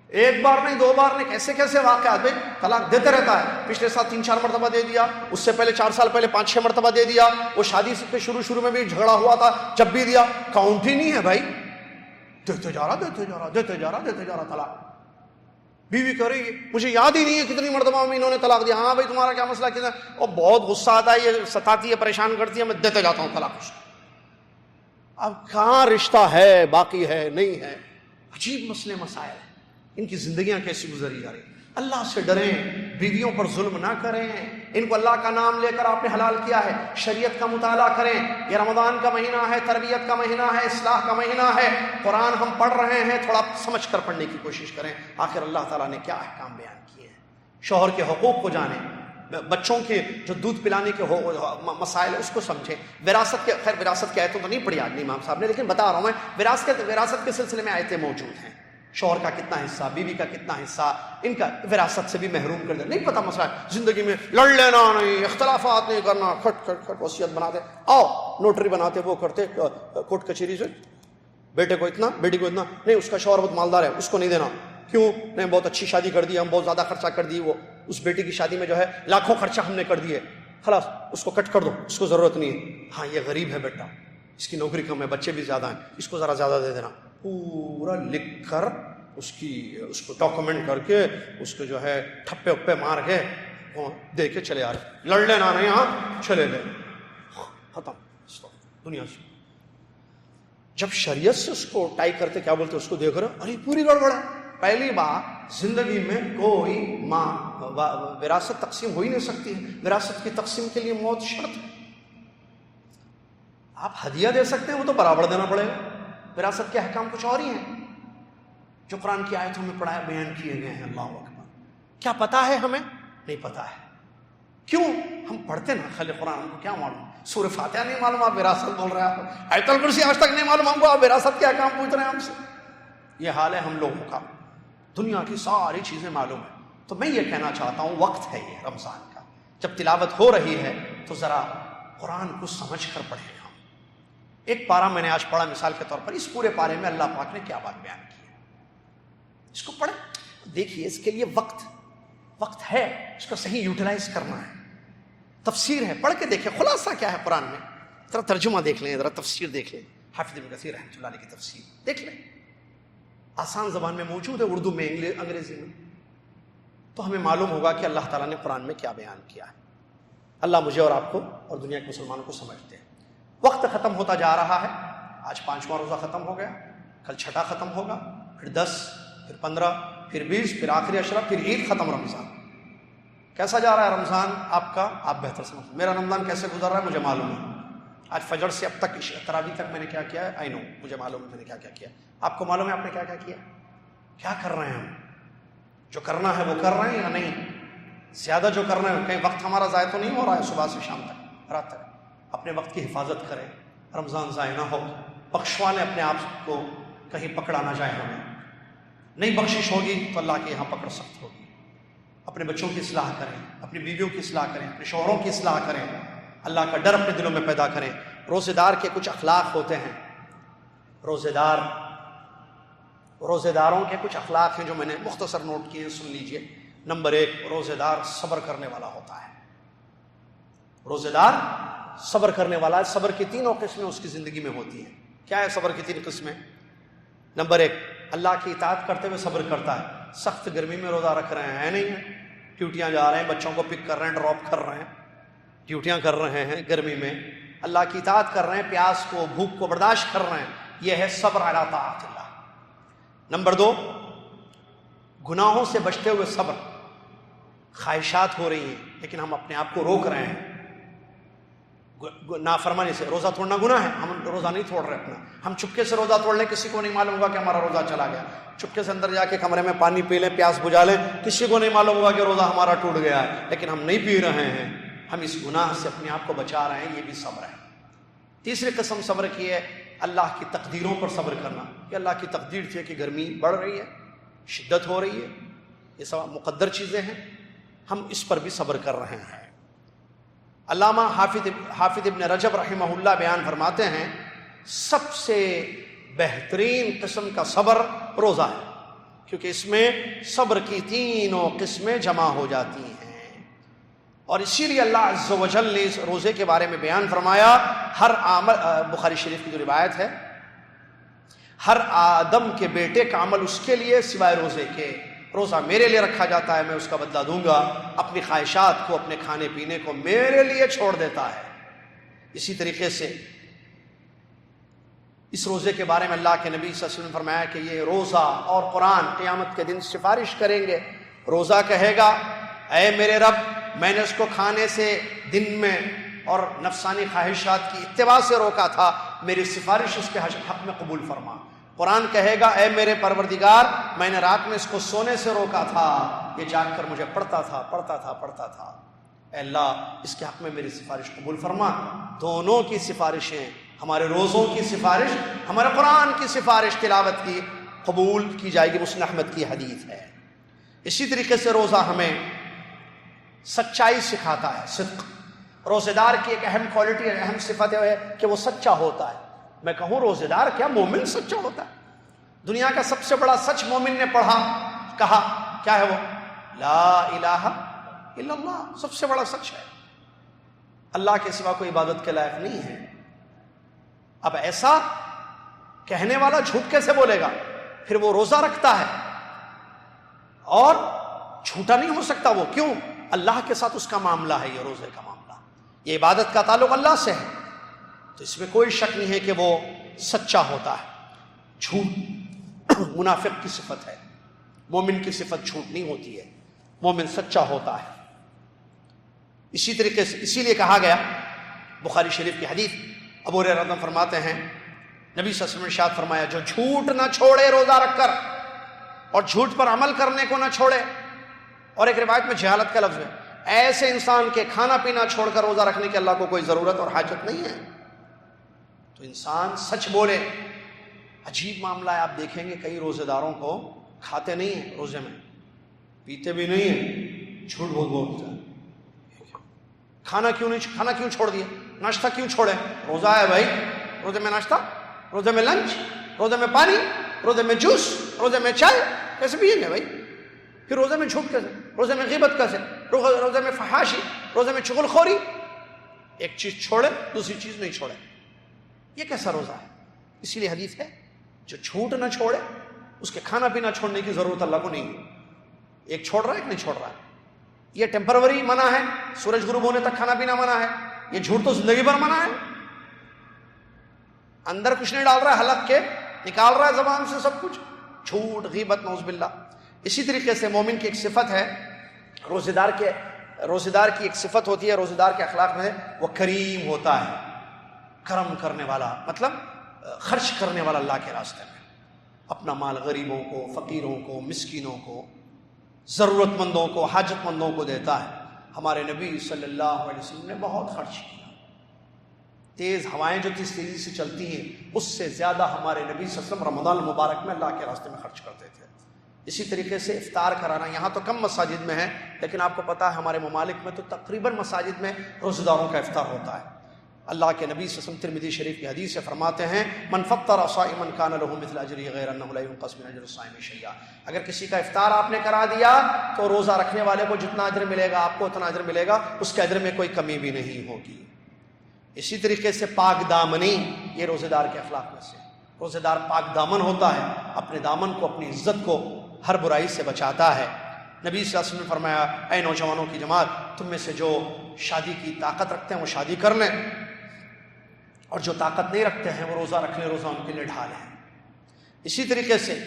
ایک بار نہیں، 2 بار نہیں، کیسے کیسے واقعات بھائی، طلاق دیتے رہتا ہے۔ پچھلے سال 3-4 مرتبہ دے دیا، اس سے پہلے 4 سال پہلے 5-6 مرتبہ دے دیا۔ وہ شادی سے شروع میں بھی جھگڑا ہوا تھا، جب بھی دیا، کاؤنٹ ہی نہیں ہے بھائی، دیتے جا رہا طلاق۔ بیوی کہہ رہی ہے مجھے یاد ہی نہیں ہے کتنی مرتبہ انہوں نے طلاق دیا۔ ہاں بھائی تمہارا کیا مسئلہ کتنا؟ اور بہت غصہ آتا ہے، یہ ستاتی ہے، پریشان کرتی ہے، میں دیتے جاتا ہوں طلاق اس کو۔ اب کہاں رشتہ ہے، باقی ہے نہیں ہے؟ عجیب مسئلے مسائل ہیں، ان کی زندگیاں کیسی گزری جا رہی ہیں۔ اللہ سے ڈریں، بیویوں پر ظلم نہ کریں، ان کو اللہ کا نام لے کر آپ نے حلال کیا ہے، شریعت کا مطالعہ کریں۔ یہ رمضان کا مہینہ ہے، تربیت کا مہینہ ہے، اصلاح کا مہینہ ہے، قرآن ہم پڑھ رہے ہیں، تھوڑا سمجھ کر پڑھنے کی کوشش کریں۔ آخر اللہ تعالیٰ نے کیا احکام بیان کیے ہیں، شوہر کے حقوق کو جانیں، بچوں کے جو دودھ پلانے کے مسائل ہے اس کو سمجھیں۔ وراثت کے، خیر وراثت کی آیتوں تو نہیں پڑھی آج امام صاحب نے، لیکن بتا رہا ہوں میں، وراثت کے سلسلے میں آیتیں موجود ہیں۔ شوہر کا کتنا حصہ، بیوی کا کتنا حصہ، ان کا وراثت سے بھی محروم کر دیں۔ نہیں پتہ مسئلہ ہے، زندگی میں لڑ لینا نہیں، اختلافات نہیں کرنا، کھٹ وصیت بناتے، آؤ نوٹری بناتے، وہ کرتے کورٹ کچہری سے، بیٹے کو اتنا، بیٹی کو اتنا، نہیں اس کا شوہر بہت مالدار ہے اس کو نہیں دینا، کیوں؟ نہیں بہت اچھی شادی کر دی، ہم بہت زیادہ خرچہ کر دی، وہ اس بیٹی کی شادی میں جو ہے لاکھوں خرچہ ہم نے کر دیے، خلاص اس کو کٹ کر دو، اس کو ضرورت نہیں ہے۔ ہاں یہ غریب ہے بیٹا، اس کی نوکری کم ہے، بچے بھی زیادہ ہیں، اس کو ذرا زیادہ دے دینا، پورا لکھ کر اس کو ڈاکومنٹ کر کے اس کو جو ہے ٹھپے اپے مار کے دے کے چلے آ رہے، لڑ لینا نہیں، ہاں چلے گئے، ختم دنیا سے. جب شریعت سے اس کو ٹائی کرتے کیا بولتے اس کو دیکھ رہے ارے پوری گڑبڑ ہے. پہلی بار زندگی میں کوئی ماں وراثت تقسیم ہو ہی نہیں سکتی ہے. وراثت کی تقسیم کے لیے موت شرط ہے. آپ ہدیہ دے سکتے ہیں وہ تو برابر دینا پڑے گا. وراثت کے احکام کچھ اور ہی ہیں جو قرآن کی آیتوں میں پڑھایا بیان کیے گئے ہیں. اللہ اکبر. کیا پتا ہے ہمیں؟ نہیں پتا ہے. کیوں؟ ہم پڑھتے نا خالی قرآن, ہم کو کیا معلوم؟ سورہ فاتحہ نہیں معلوم آپ وراثت بول رہے ہیں. آیت الکرسی آج تک نہیں معلوم ہم کو, آپ وراثت کے احکام پوچھ رہے ہیں ہم سے. یہ حال ہے ہم لوگوں کا. دنیا کی ساری چیزیں معلوم ہیں. تو میں یہ کہنا چاہتا ہوں وقت ہے یہ رمضان کا, جب تلاوت ہو رہی ہے تو ذرا قرآن کو سمجھ کر پڑھیں. ہم ایک پارہ میں نے آج پڑھا مثال کے طور پر. اس پورے پارے میں اللہ پاک نے کیا بات بیان کی ہے, اس کو پڑھیں, دیکھیے. اس کے لیے وقت ہے, اس کو صحیح یوٹیلائز کرنا ہے. تفسیر ہے, پڑھ کے دیکھیں خلاصہ کیا ہے قرآن میں. ذرا ترجمہ دیکھ لیں, ذرا تفسیر دیکھ لیں. حافظ ابن کثیر رحمۃ اللہ علیہ کی تفسیر دیکھ لیں, آسان زبان میں موجود ہے, اردو میں, انگریزی میں. تو ہمیں معلوم ہوگا کہ اللہ تعالیٰ نے قرآن میں کیا بیان کیا ہے. اللہ مجھے اور آپ کو اور دنیا کے مسلمانوں کو سمجھتے ہیں. وقت ختم ہوتا جا رہا ہے. آج 5واں روزہ ختم ہو گیا, کل 6ٹھا ختم ہوگا, پھر 10, پھر 15, پھر 20, پھر آخری عشرہ, پھر عید ختم. رمضان کیسا جا رہا ہے رمضان آپ کا؟ آپ بہتر سمجھتے. میرا رمضان کیسے گزر رہا ہے مجھے معلوم ہے. آج فجر سے اب تک تراویح تک میں نے کیا کیا ہے, آئی نو, مجھے معلوم ہے میں نے کیا کیا کیا. آپ کو معلوم ہے آپ نے کیا کیا کیا, کیا کر رہے ہیں ہم؟ جو کرنا ہے وہ کر رہے ہیں یا نہیں؟ زیادہ جو کرنا ہے, کہیں وقت ہمارا ضائع تو نہیں ہو رہا ہے صبح سے شام تک, رات تک. اپنے وقت کی حفاظت کریں, رمضان ضائع نہ ہو. بخشوا لیں اپنے آپ کو, کہیں پکڑا نہ جائے ہمیں. نہیں بخشش ہوگی تو اللہ کے یہاں پکڑ سخت ہوگی. اپنے بچوں کی اصلاح کریں, اپنی بیویوں کی اصلاح کریں, اپنے شوہروں کی اصلاح کریں. اللہ کا ڈر اپنے دلوں میں پیدا کریں. روزے دار کے کچھ اخلاق ہوتے ہیں. روزے داروں کے کچھ اخلاق ہیں جو میں نے مختصر نوٹ کیے ہیں, سن لیجئے. نمبر 1, روزے دار صبر کرنے والا ہوتا ہے. روزے دار صبر کرنے والا ہے. صبر کی 3 قسمیں اس کی زندگی میں ہوتی ہیں. کیا ہے صبر کی 3 قسمیں؟ نمبر 1, اللہ کی اطاعت کرتے ہوئے صبر کرتا ہے. سخت گرمی میں روزہ رکھ رہے ہیں, نہیں ہے, ڈیوٹیاں جا رہے ہیں, بچوں کو پک کر رہے ہیں, ڈراپ کر رہے ہیں, ڈیوٹیاں کر رہے ہیں گرمی میں, اللہ کی اطاعت کر رہے ہیں, پیاس کو بھوک کو برداشت کر رہے ہیں. یہ ہے صبر علی طاعت اللہ. نمبر 2, گناہوں سے بچتے ہوئے صبر. خواہشات ہو رہی ہیں لیکن ہم اپنے آپ کو روک رہے ہیں نافرمانی سے. روزہ توڑنا گناہ ہے, ہم روزہ نہیں توڑ رہے اپنا. ہم چپکے سے روزہ توڑ لیں, کسی کو نہیں معلوم ہوگا کہ ہمارا روزہ چلا گیا. چپکے سے اندر جا کے کمرے میں پانی پی لیں, پیاس بجھا لیں, کسی کو نہیں معلوم ہوگا کہ روزہ ہمارا ٹوٹ گیا ہے. لیکن ہم نہیں پی رہے ہیں, ہم اس گناہ سے اپنے آپ کو بچا رہے ہیں. یہ بھی صبر ہے. تیسری قسم صبر کی ہے اللہ کی تقدیروں پر صبر کرنا. کہ اللہ کی تقدیر تھی کہ گرمی بڑھ رہی ہے, شدت ہو رہی ہے, یہ سب مقدر چیزیں ہیں, ہم اس پر بھی صبر کر رہے ہیں. علامہ حافظ ابن رجب رحمہ اللہ بیان فرماتے ہیں سب سے بہترین قسم کا صبر روزہ ہے, کیونکہ اس میں صبر کی 3 قسمیں جمع ہو جاتی ہیں. اور اسی لیے اللہ عز و جل نے اس روزے کے بارے میں بیان فرمایا, ہر عمل, بخاری شریف کی جو روایت ہے, ہر آدم کے بیٹے کا عمل اس کے لیے سوائے روزے کے. روزہ میرے لیے رکھا جاتا ہے, میں اس کا بدلہ دوں گا. اپنی خواہشات کو, اپنے کھانے پینے کو میرے لیے چھوڑ دیتا ہے. اسی طریقے سے اس روزے کے بارے میں اللہ کے نبی صلی اللہ علیہ وسلم نے فرمایا کہ یہ روزہ اور قرآن قیامت کے دن سفارش کریں گے. روزہ کہے گا اے میرے رب, میں نے اس کو کھانے سے دن میں اور نفسانی خواہشات کی اتباع سے روکا تھا, میری سفارش اس کے حق میں قبول فرما. قرآن کہے گا اے میرے پروردگار, میں نے رات میں اس کو سونے سے روکا تھا, یہ جاگ کر مجھے پڑھتا تھا. اے اللہ اس کے حق میں میری سفارش قبول فرما. دونوں کی سفارشیں, ہمارے روزوں کی سفارش, ہمارے قرآن کی سفارش تلاوت کی قبول کی جائے گی. مسلم احمد کی حدیث ہے. اسی طریقے سے روزہ ہمیں سچائی سکھاتا ہے, صدق. روزے دار کی ایک اہم کوالٹی, اہم صفت ہے کہ وہ سچا ہوتا ہے. میں کہوں روزے دار کیا مومن سچا ہوتا ہے؟ دنیا کا سب سے بڑا سچ مومن نے کہا کیا ہے وہ؟ لا الہ الا اللہ. سب سے بڑا سچ ہے, اللہ کے سوا کوئی عبادت کے لائق نہیں ہے. اب ایسا کہنے والا جھوٹ کیسے بولے گا؟ پھر وہ روزہ رکھتا ہے اور جھوٹا نہیں ہو سکتا وہ. کیوں؟ اللہ کے ساتھ اس کا معاملہ ہے, یہ روزے کا معاملہ, یہ عبادت کا تعلق اللہ سے ہے. تو اس میں کوئی شک نہیں ہے کہ وہ سچا ہوتا ہے. جھوٹ منافق کی صفت ہے، مومن کی صفت جھوٹ نہیں ہوتی ہے، مومن سچا ہوتا ہے. اسی طریقے سے اسی لیے کہا گیا بخاری شریف کی حدیث، ابو ہریرہ رضی اللہ عنہ فرماتے ہیں نبی صلی اللہ علیہ وسلم نے ارشاد فرمایا جو جھوٹ نہ چھوڑے روزہ رکھ کر اور جھوٹ پر عمل کرنے کو نہ چھوڑے، اور ایک روایت میں جہالت کا لفظ ہے، ایسے انسان کے کھانا پینا چھوڑ کر روزہ رکھنے کی اللہ کو کوئی ضرورت اور حاجت نہیں ہے. تو انسان سچ بولے. عجیب معاملہ ہے، آپ دیکھیں گے کئی روزے داروں کو کھاتے نہیں ہیں روزے میں، پیتے بھی نہیں ہیں، جھوٹ بولتے ہیں. کھانا کیوں چھوڑ دیا؟ ناشتہ کیوں چھوڑے؟ روزہ ہے بھائی، روزے میں ناشتہ، روزے میں لنچ، روزے میں پانی، روزے میں جوس، روزے میں چائے، کیسے پیئیں گے بھائی؟ پھر روزے میں جھوٹ کیسے؟ روزے میں غیبت کیسے؟ روزے میں فحاشی، روزے میں چغل خوری. ایک چیز چھوڑے دوسری چیز نہیں چھوڑے، یہ کیسا روزہ ہے؟ اسی لیے حدیث ہے جو جھوٹ نہ چھوڑے اس کے کھانا پینا چھوڑنے کی ضرورت اللہ کو نہیں ہے. ایک چھوڑ رہا ہے ایک نہیں چھوڑ رہا ہے، یہ ٹیمپروری منع ہے، سورج غروب ہونے تک کھانا پینا منع ہے. یہ جھوٹ تو زندگی بھر منع ہے. اندر کچھ نہیں ڈال رہا ہے، حلق کے نکال رہا ہے زبان سے سب کچھ، جھوٹ غیبت نعوذ باللہ. اسی طریقے سے مومن کی ایک صفت ہے، روزے دار کی ایک صفت ہوتی ہے روزے دار کے اخلاق میں، وہ کریم ہوتا ہے، کرم کرنے والا، مطلب خرچ کرنے والا اللہ کے راستے میں، اپنا مال غریبوں کو، فقیروں کو، مسکینوں کو، ضرورت مندوں کو، حاجت مندوں کو دیتا ہے. ہمارے نبی صلی اللہ علیہ وسلم نے بہت خرچ کیا. تیز ہوائیں جو تیزی سے چلتی ہیں اس سے زیادہ ہمارے نبی صلی اللہ علیہ وسلم رمضان المبارک میں اللہ کے راستے میں خرچ کرتے تھے. اسی طریقے سے افطار کرانا، یہاں تو کم مساجد میں ہے لیکن آپ کو پتہ ہے ہمارے ممالک میں تو تقریباً مساجد میں روزہ داروں کا افطار ہوتا ہے. اللہ کے نبی صلی اللہ علیہ وسلم ترمذی شریف کی حدیث سے فرماتے ہیں من فطر صائما کان له مثل اجره غیر انه لا ينقص من اجر الصائم شیئا. اگر کسی کا افطار آپ نے کرا دیا تو روزہ رکھنے والے کو جتنا اجر ملے گا آپ کو اتنا اجر ملے گا، اس کے اجر میں کوئی کمی بھی نہیں ہوگی. اسی طریقے سے پاک دامنی، یہ روزے دار کے اخلاق میں سے. روزے دار پاک دامن ہوتا ہے، اپنے دامن کو، اپنی عزت کو ہر برائی سے بچاتا ہے. نبی صلی اللہ علیہ وسلم نے فرمایا اے نوجوانوں کی جماعت، تم میں سے جو شادی کی طاقت رکھتے ہیں وہ شادی کر لیں، اور جو طاقت نہیں رکھتے ہیں وہ روزہ رکھ لیں، روزہ ان کے لیے ڈھال ہے. اسی طریقے سے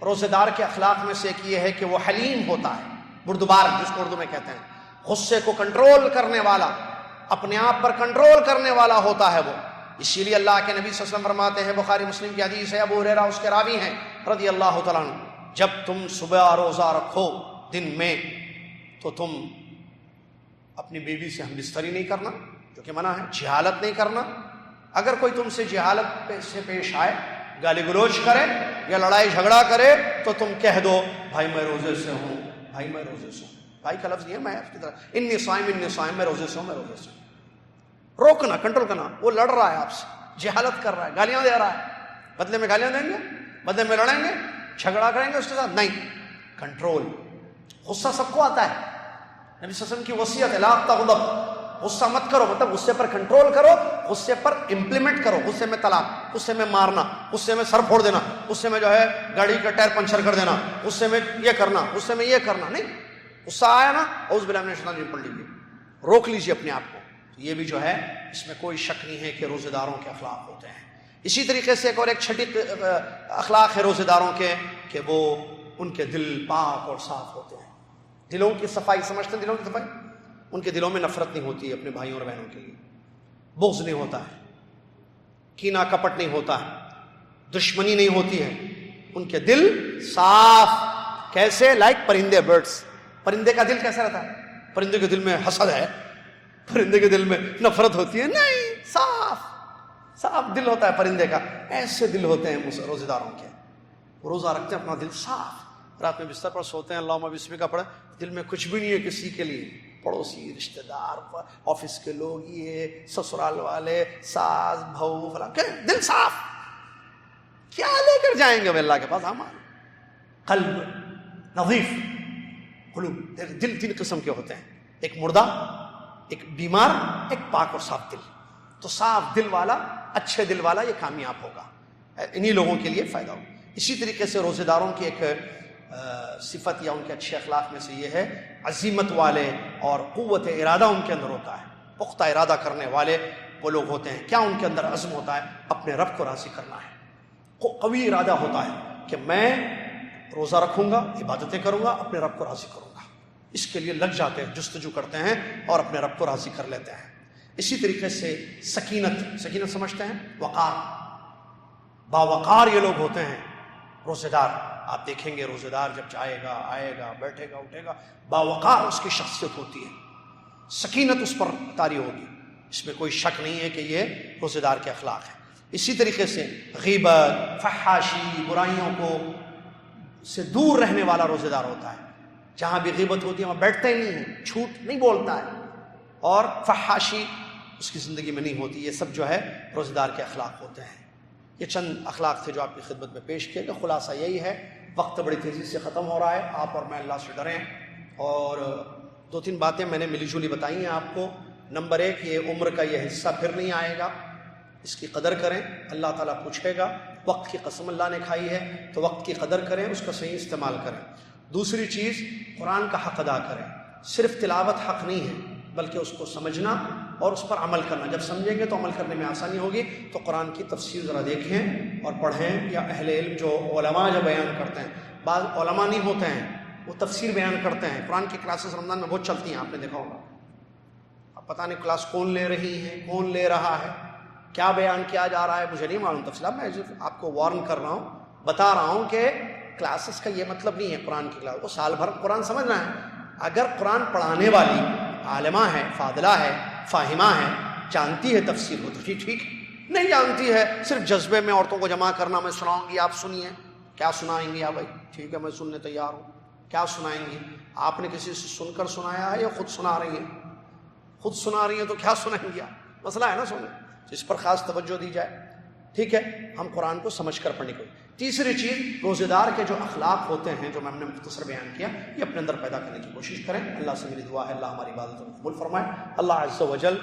روزے دار کے اخلاق میں سے ایک یہ ہے کہ وہ حلیم ہوتا ہے، بردبار جس کو اردو میں کہتے ہیں، غصے کو کنٹرول کرنے والا، اپنے آپ پر کنٹرول کرنے والا ہوتا ہے وہ. اسی لیے اللہ کے نبی صلی اللہ علیہ وسلم فرماتے ہیں، بخاری مسلم کی حدیث ہے، ابو ہریرہ اس کے راوی ہیں رضی اللہ تعالیٰ عنہ، جب تم صبح روزہ رکھو دن میں تو تم اپنی بیوی سے ہم بستری نہیں کرنا، جو کہ منع ہے، جہالت نہیں کرنا. اگر کوئی تم سے جہالت سے پیش آئے، گالی گلوچ کرے یا لڑائی جھگڑا کرے تو تم کہہ دو بھائی میں روزے سے ہوں، بھائی میں روزے سے ہوں. بھائی کا لفظ نہیں ہے، میں آپ کی طرح انی صائم، میں روزے سے ہوں، میں روزے سے ہوں. روکنا، کنٹرول کرنا. وہ لڑ رہا ہے آپ سے، جہالت کر رہا ہے، گالیاں دے رہا ہے، بدلے میں گالیاں دیں گے، بدلے میں لڑیں گے، جھگڑا کریں گے اس کے ساتھ، نہیں، کنٹرول. غصہ سب کو آتا ہے، نبی صلی اللہ علیہ وسلم کی وصیت ہے لا تغضب، غصہ مت کرو، مطلب غصے پر کنٹرول کرو، غصے پر امپلیمنٹ کرو. غصے میں طلاق، غصے میں مارنا، غصے میں سر پھوڑ دینا، غصے میں جو ہے گاڑی کا ٹائر پنچر کر دینا، غصے میں یہ کرنا، غصے میں یہ کرنا نہیں. غصہ آیا نا، اعوذ باللہ من الشیطان الرجیم پڑھ لیجیے، روک لیجیے اپنے آپ کو. یہ بھی جو ہے اس میں کوئی شک نہیں ہے کہ روزے داروں کے اخلاق ہوتے ہیں. اسی طریقے سے ایک چھٹی اخلاق ہے روزے داروں کے کہ وہ ان کے دل پاک اور صاف ہوتے ہیں. دلوں کی صفائی سمجھتے ہیں، دلوں کی صفائی، ان کے دلوں میں نفرت نہیں ہوتی ہے اپنے بھائیوں اور بہنوں کے لیے، بغض نہیں ہوتا ہے، کینہ کپٹ نہیں ہوتا ہے، دشمنی نہیں ہوتی ہے. ان کے دل صاف، کیسے؟ لائک پرندے، برڈس. پرندے کا دل کیسا رہتا ہے؟ پرندے کے دل میں حسد ہے، پرندے کے دل میں نفرت ہوتی ہے؟ نہیں، صاف دل ہوتا ہے پرندے کا. ایسے دل ہوتے ہیں روزے داروں کے. روزہ رکھتے ہیں، اپنا دل صاف، رات میں بستر پر سوتے ہیں اللہم بسمک کا پڑھیں، دل میں کچھ بھی نہیں ہے کسی کے لیے، پڑوسی، رشتہ دار، آفس کے لوگ، یہ سسرال والے، ساس بہو فلاں، دل صاف. کیا لے کر جائیں گے اللہ کے پاس؟ ہمارے قلب نظیف. قلوب، دل تین قسم کے ہوتے ہیں، ایک مردہ، ایک بیمار، ایک پاک اور صاف دل. تو صاف دل والا، اچھے دل والا یہ کامیاب ہوگا، انہی لوگوں کے لیے فائدہ ہوگا. اسی طریقے سے روزے داروں کی ایک صفت یا ان کے اچھے اخلاق میں سے یہ ہے عزیمت والے اور قوت ارادہ ان کے اندر ہوتا ہے، پختہ ارادہ کرنے والے. وہ لوگ ہوتے ہیں، کیا ان کے اندر عزم ہوتا ہے؟ اپنے رب کو راضی کرنا ہے، قوی ارادہ ہوتا ہے کہ میں روزہ رکھوں گا، عبادتیں کروں گا، اپنے رب کو راضی کروں گا، اس کے لیے لگ جاتے ہیں، جستجو کرتے ہیں اور اپنے رب کو راضی کر لیتے ہیں۔ اسی طریقے سے سکینت سمجھتے ہیں، وقار، باوقار یہ لوگ ہوتے ہیں روزے دار۔ آپ دیکھیں گے روزے دار جب جائے گا، آئے گا، بیٹھے گا، اٹھے گا، باوقار اس کی شخصیت ہوتی ہے، سکینت اس پر طاری ہوگی، اس میں کوئی شک نہیں ہے کہ یہ روزے دار کے اخلاق ہیں۔ اسی طریقے سے غیبت، فحاشی، برائیوں کو سے دور رہنے والا روزے دار ہوتا ہے، جہاں بھی غیبت ہوتی ہے وہاں بیٹھتا ہی نہیں ہے، جھوٹ نہیں بولتا ہے، اور فحاشی اس کی زندگی میں نہیں ہوتی۔ یہ سب جو ہے روزے دار کے اخلاق ہوتے ہیں۔ یہ چند اخلاق تھے جو آپ کی خدمت میں پیش کیے گئے۔ خلاصہ یہی ہے، وقت بڑی تیزی سے ختم ہو رہا ہے، آپ اور میں اللہ سے ڈریں، اور دو تین باتیں میں نے ملی جلی بتائی ہیں آپ کو۔ نمبر 1، یہ عمر کا یہ حصہ پھر نہیں آئے گا، اس کی قدر کریں، اللہ تعالیٰ پوچھے گا، وقت کی قسم اللہ نے کھائی ہے تو وقت کی قدر کریں، اس کا صحیح استعمال کریں۔ دوسری چیز، قرآن کا حق ادا کریں، صرف تلاوت حق نہیں ہے بلکہ اس کو سمجھنا اور اس پر عمل کرنا۔ جب سمجھیں گے تو عمل کرنے میں آسانی ہوگی۔ تو قرآن کی تفسیر ذرا دیکھیں اور پڑھیں، یا اہل علم جو علماء جو بیان کرتے ہیں، بعض علماء نہیں ہوتے ہیں وہ تفسیر بیان کرتے ہیں۔ قرآن کی کلاسز رمضان میں بہت چلتی ہیں، آپ نے دیکھا ہوگا، اب پتہ نہیں کلاس کون لے رہی ہے، کون لے رہا ہے، کیا بیان کیا جا رہا ہے، مجھے نہیں معلوم تفصیلات، میں آپ کو وارن کر رہا ہوں، بتا رہا ہوں کہ کلاسز کا یہ مطلب نہیں ہے قرآن کی کلاس، وہ سال بھر قرآن سمجھنا ہے۔ اگر قرآن پڑھانے والی عالمہ ہے، فاضلہ ہے، فاہمہ ہے، جانتی ہے تفسیر کو تو ٹھیک، نہیں جانتی ہے، صرف جذبے میں عورتوں کو جمع کرنا، میں سناؤں گی آپ سنیے، کیا سنائیں گی آپ؟ بھائی ٹھیک ہے، میں سننے تیار ہوں، کیا سنائیں گی؟ آپ نے کسی سے سن کر سنایا ہے یا خود سنا رہی ہیں؟ خود سنا رہی ہیں تو کیا سنائیں گی آپ؟ مسئلہ ہے نا سنیں، اس پر خاص توجہ دی جائے، ٹھیک ہے؟ ہم قرآن کو سمجھ کر پڑھنے کو۔ تیسری چیز، روزے دار کے جو اخلاق ہوتے ہیں جو میں نے مختصر بیان کیا، یہ اپنے اندر پیدا کرنے کی کوشش کریں۔ اللہ سے میری دعا ہے اللہ ہماری عبادتوں کو قبول فرمائے، اللہ عز و جل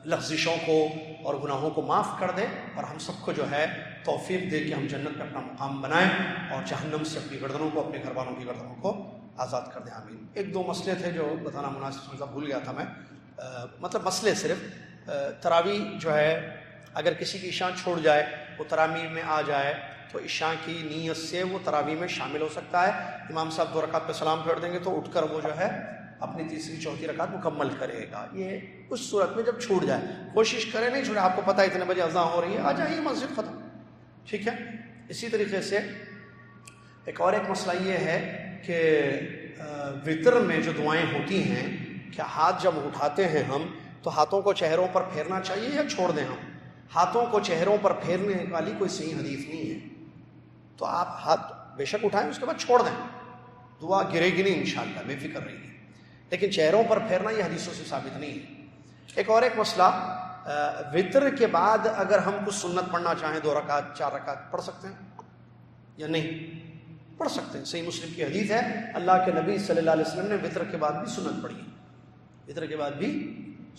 لغزشوں کو اور گناہوں کو معاف کر دے، اور ہم سب کو جو ہے توفیق دے کہ ہم جنت میں اپنا مقام بنائیں اور جہنم سے اپنی گردنوں کو، اپنے گھر والوں کی گردنوں کو آزاد کر دیں، آمین۔ ایک دو مسئلے تھے جو بتانا مناسب سمجھا، بھول گیا تھا میں، مطلب مسئلے صرف تراویح جو ہے، اگر کسی کی عشاء چھوڑ جائے، وہ تراویح میں آ جائے تو عشاء کی نیت سے وہ تراویح میں شامل ہو سکتا ہے۔ امام صاحب 2 رکعت پہ سلام پھیر دیں گے تو اٹھ کر وہ جو ہے اپنی تیسری چوتھی رکعت مکمل کرے گا۔ یہ اس صورت میں جب چھوٹ جائے، کوشش کرے نہیں چھوڑے، آپ کو پتہ ہے اتنے بجے اذان ہو رہی ہے، آ جائیے مسجد، ختم، ٹھیک ہے؟ اسی طریقے سے ایک مسئلہ یہ ہے کہ وطر میں جو دعائیں ہوتی ہیں، کیا ہاتھ جب اٹھاتے ہیں ہم تو ہاتھوں کو چہروں پر پھیرنا چاہیے یا چھوڑ دیں ہم؟ ہاتھوں کو چہروں پر پھیرنے والی کوئی صحیح حدیث نہیں ہے، تو آپ ہاتھ بے شک اٹھائیں، اس کے بعد چھوڑ دیں، دعا گرے گی نہیں انشاءاللہ، بے فکر رہیے، لیکن چہروں پر پھیرنا یہ حدیثوں سے ثابت نہیں ہے۔ ایک مسئلہ، وطر کے بعد اگر ہم کچھ سنت پڑھنا چاہیں، 2 رکعت 4 رکعت پڑھ سکتے ہیں یا نہیں؟ پڑھ سکتے ہیں، صحیح مسلم کی حدیث ہے، اللہ کے نبی صلی اللہ علیہ وسلم نے وطر کے بعد بھی سنت پڑھی ہے، وطر کے بعد بھی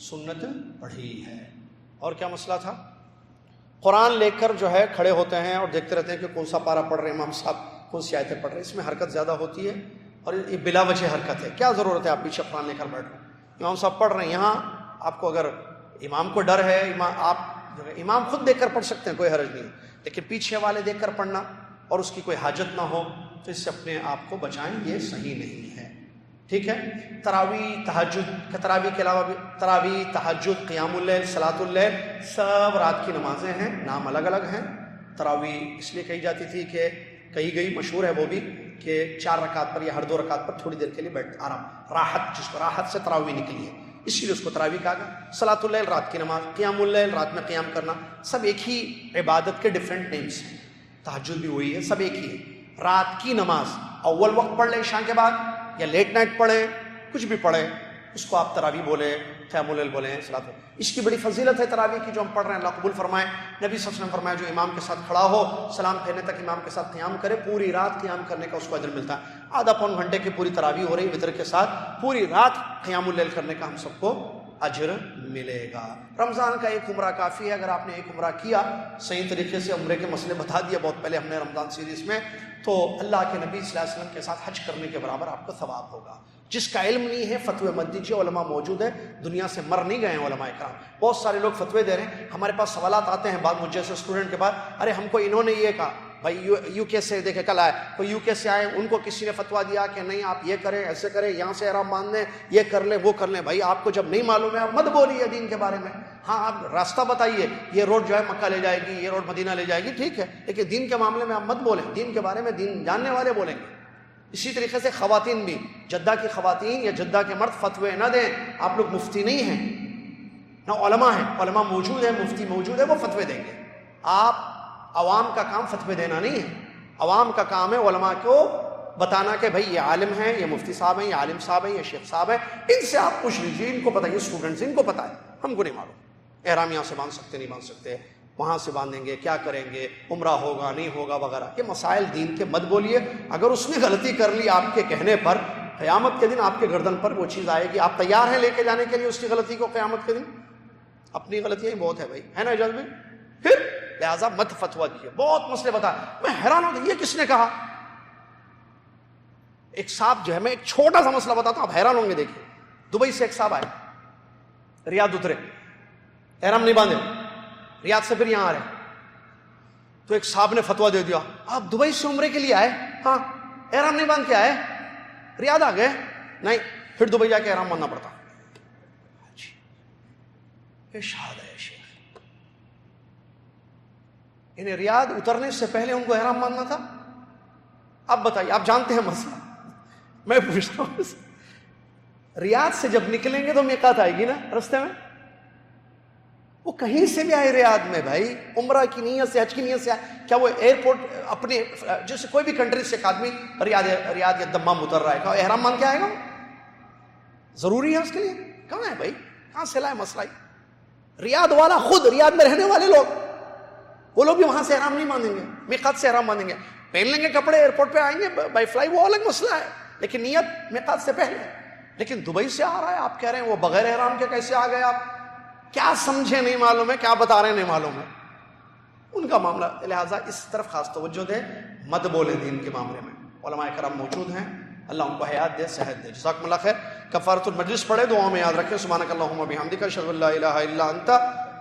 سنت پڑھی ہے۔ اور کیا مسئلہ تھا؟ قرآن لے کر جو ہے کھڑے ہوتے ہیں اور دیکھتے رہتے ہیں کہ کون سا پارہ پڑھ رہے ہیں امام صاحب، کون سی آیتیں پڑھ رہے ہیں، اس میں حرکت زیادہ ہوتی ہے اور یہ بلا وجہ حرکت ہے۔ کیا ضرورت ہے آپ پیچھے قرآن لے کر بیٹھ رہے ہیں، امام صاحب پڑھ رہے ہیں، یہاں آپ کو اگر امام کو ڈر ہے، امام خود دیکھ کر پڑھ سکتے ہیں، کوئی حرج نہیں، لیکن پیچھے والے دیکھ کر پڑھنا اور اس کی کوئی حاجت نہ ہو تو اس سے اپنے آپ کو بچائیں، یہ صحیح نہیں ہے، ٹھیک ہے؟ تراویح، تہجد، تراویح کے علاوہ بھی تراویح، تہجد، قیام اللیل، صلاۃ اللیل، سب رات کی نمازیں ہیں، نام الگ الگ ہیں۔ تراویح اس لیے کہی جاتی تھی کہ کہی گئی، مشہور ہے وہ بھی، کہ 4 رکعت پر یا ہر 2 رکعت پر تھوڑی دیر کے لیے بیٹھ آرام، راحت، جس کو راحت سے تراویح نکلی ہے، اسی لیے اس کو تراویح کہا گیا۔ صلاۃ اللیل رات کی نماز، قیام اللیل رات میں قیام کرنا، سب ایک ہی عبادت کے ڈفرینٹ نیمز ہیں، تہجد بھی وہی ہے، سب ایک ہی ہے۔ رات کی نماز اول وقت پڑھ لیں عشاء کے بعد، یا لیٹ نائٹ پڑھیں، کچھ بھی پڑھیں، اس کو آپ تراویح بولیں، قیام اللیل بولیں، صلاۃ۔ اس کی بڑی فضیلت ہے تراویح کی جو ہم پڑھ رہے ہیں، اللہ قبول فرمائے۔ نبی صلی اللہ علیہ وسلم فرمایا جو امام کے ساتھ کھڑا ہو، سلام پھیرنے تک امام کے ساتھ قیام کرے، پوری رات قیام کرنے کا اس کو اجر ملتا ہے۔ آدھا پون گھنٹے کی پوری تراویح ہو رہی وطر کے ساتھ، پوری رات قیام اللیل کرنے کا ہم سب کو اجر ملے گا۔ رمضان کا ایک عمرہ کافی ہے، اگر آپ نے ایک عمرہ کیا صحیح طریقے سے، عمرے کے مسئلے بتا دیا بہت پہلے ہم نے رمضان سیریز میں، تو اللہ کے نبی صلی اللہ علیہ وسلم کے ساتھ حج کرنے کے برابر آپ کو ثواب ہوگا۔ جس کا علم نہیں ہے فتوے مت دیجیے، علماء موجود ہے، دنیا سے مر نہیں گئے ہیں علماء کرام. بہت سارے لوگ فتوے دے رہے ہیں، ہمارے پاس سوالات آتے ہیں بعد مجھ جیسے اسٹوڈنٹ کے بعد، ارے ہم کو انہوں نے یہ کہا. بھائی یو کے سے دیکھے کل آئے کوئی یو کے سے آئے، ان کو کسی نے فتوا دیا کہ نہیں آپ یہ کریں ایسے کریں، یہاں سے احرام باندھ لیں، یہ کر لیں وہ کر لیں. بھائی آپ کو جب نہیں معلوم ہے آپ مت بولیے دین کے بارے میں. ہاں آپ راستہ بتائیے، یہ روڈ جو ہے مکہ لے جائے گی، یہ روڈ مدینہ لے جائے گی، ٹھیک ہے، لیکن دین کے معاملے میں آپ مت بولیں. دین کے بارے میں دین جاننے والے بولیں گے. اسی طریقے سے خواتین بھی، جدہ کی خواتین یا جدہ کے مرد فتوے نہ دیں. آپ لوگ مفتی نہیں ہیں، نہ علماء ہیں، علماء موجود ہیں، مفتی موجود ہے، وہ فتوے دیں گے. آپ عوام کا کام فتوے دینا نہیں ہے. عوام کا کام ہے علماء کو بتانا کہ بھائی یہ عالم ہیں، یہ مفتی صاحب ہیں، یہ عالم صاحب ہیں، یہ شیخ صاحب ہیں، ان سے آپ پوچھ لیجیے، ان کو بتائیے، اسٹوڈنٹس ان کو پتہ ہے، ہم کو نہیں معلوم. احرام یہاں سے باندھ سکتے نہیں باندھ سکتے، وہاں سے باندھیں گے، کیا کریں گے، عمرہ ہوگا نہیں ہوگا وغیرہ. یہ مسائل دین کے مت بولیے. اگر اس نے غلطی کر لی آپ کے کہنے پر، قیامت کے دن آپ کے گردن پر وہ چیز آئے گی. آپ تیار ہیں لے کے جانے کے لیے اس کی غلطی کو قیامت کے دن؟ اپنی غلطیاں ہی بہت ہے بھائی، ہے نا اجازت بھائی؟ پھر لہٰذا مت فتوا دیے. بہت مسئلے بتا، میں حیران ہوں یہ کس نے کہا. ایک صاحب جو ہے، میں ایک چھوٹا سا مسئلہ بتاتا ہوں، آپ حیران ہوں گے. دیکھیے دبئی سے ایک صاحب آئے، ریاض اترے، احرام نہیں باندھے، ریاض سے پھر یہاں آ رہے، تو ایک صاحب نے فتوا دے دیا آپ دبئی سے عمرے کے لیے آئے، ہاں احرام نہیں باندھ کے آئے، ریاض آ گئے، نہیں پھر دبئی جا کے احرام باندھنا پڑتا. ارشاد ہے شیخ، انہیں ریاض اترنے سے پہلے ان کو احرام باندھنا تھا. اب بتائیے، آپ جانتے ہیں مسئلہ، میں پوچھتا ہوں، ریاض سے جب نکلیں گے تو میقات آئے گی نا رستے میں. وہ کہیں سے بھی آئے ریاض میں بھائی، عمرہ کی نیت سے، حج کی نیت سے آئے، کیا وہ ایئرپورٹ اپنے جیسے کوئی بھی کنٹری سے ایک آدمی ریاض یا دمام اتر رہا ہے، کہا احرام باندھ کے آئے گا؟ ضروری ہے اس کے لیے؟ کہاں ہے بھائی، کہاں سے لائے مسئلہ؟ ریاض والا خود، ریاض میں رہنے والے لوگ، وہ لوگ بھی وہاں سے احرام نہیں باندھیں گے، میقات سے احرام باندھیں گے. پہن لیں گے کپڑے، ایئرپورٹ پہ آئیں گے بائی فلائی، وہ الگ مسئلہ ہے، لیکن نیت میقات سے پہلے. لیکن دبئی سے آ رہا ہے، آپ کہہ رہے ہیں وہ بغیر احرام کے کیسے آ گئے؟ آپ کیا سمجھے نہیں معلوم ہے، کیا بتا رہے ہیں نہیں معلوم ہے، ان کا معاملہ. لہٰذا اس طرف خاص توجہ دیں، مت بولیں دین کے معاملے میں. علماء کرام موجود ہیں، اللہ ان کو حیات دے، صحت دے. جزاکم اللہ خیر. کفارۃ المجلس پڑھے، دعاؤں میں یاد رکھیں. سبحانک اللہم و بحمدک، اشہد ان لا الہ الا انت،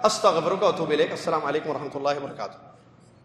استغفرک و اتوب الیک. السلام علیکم و رحمۃ اللہ وبرکاتہ.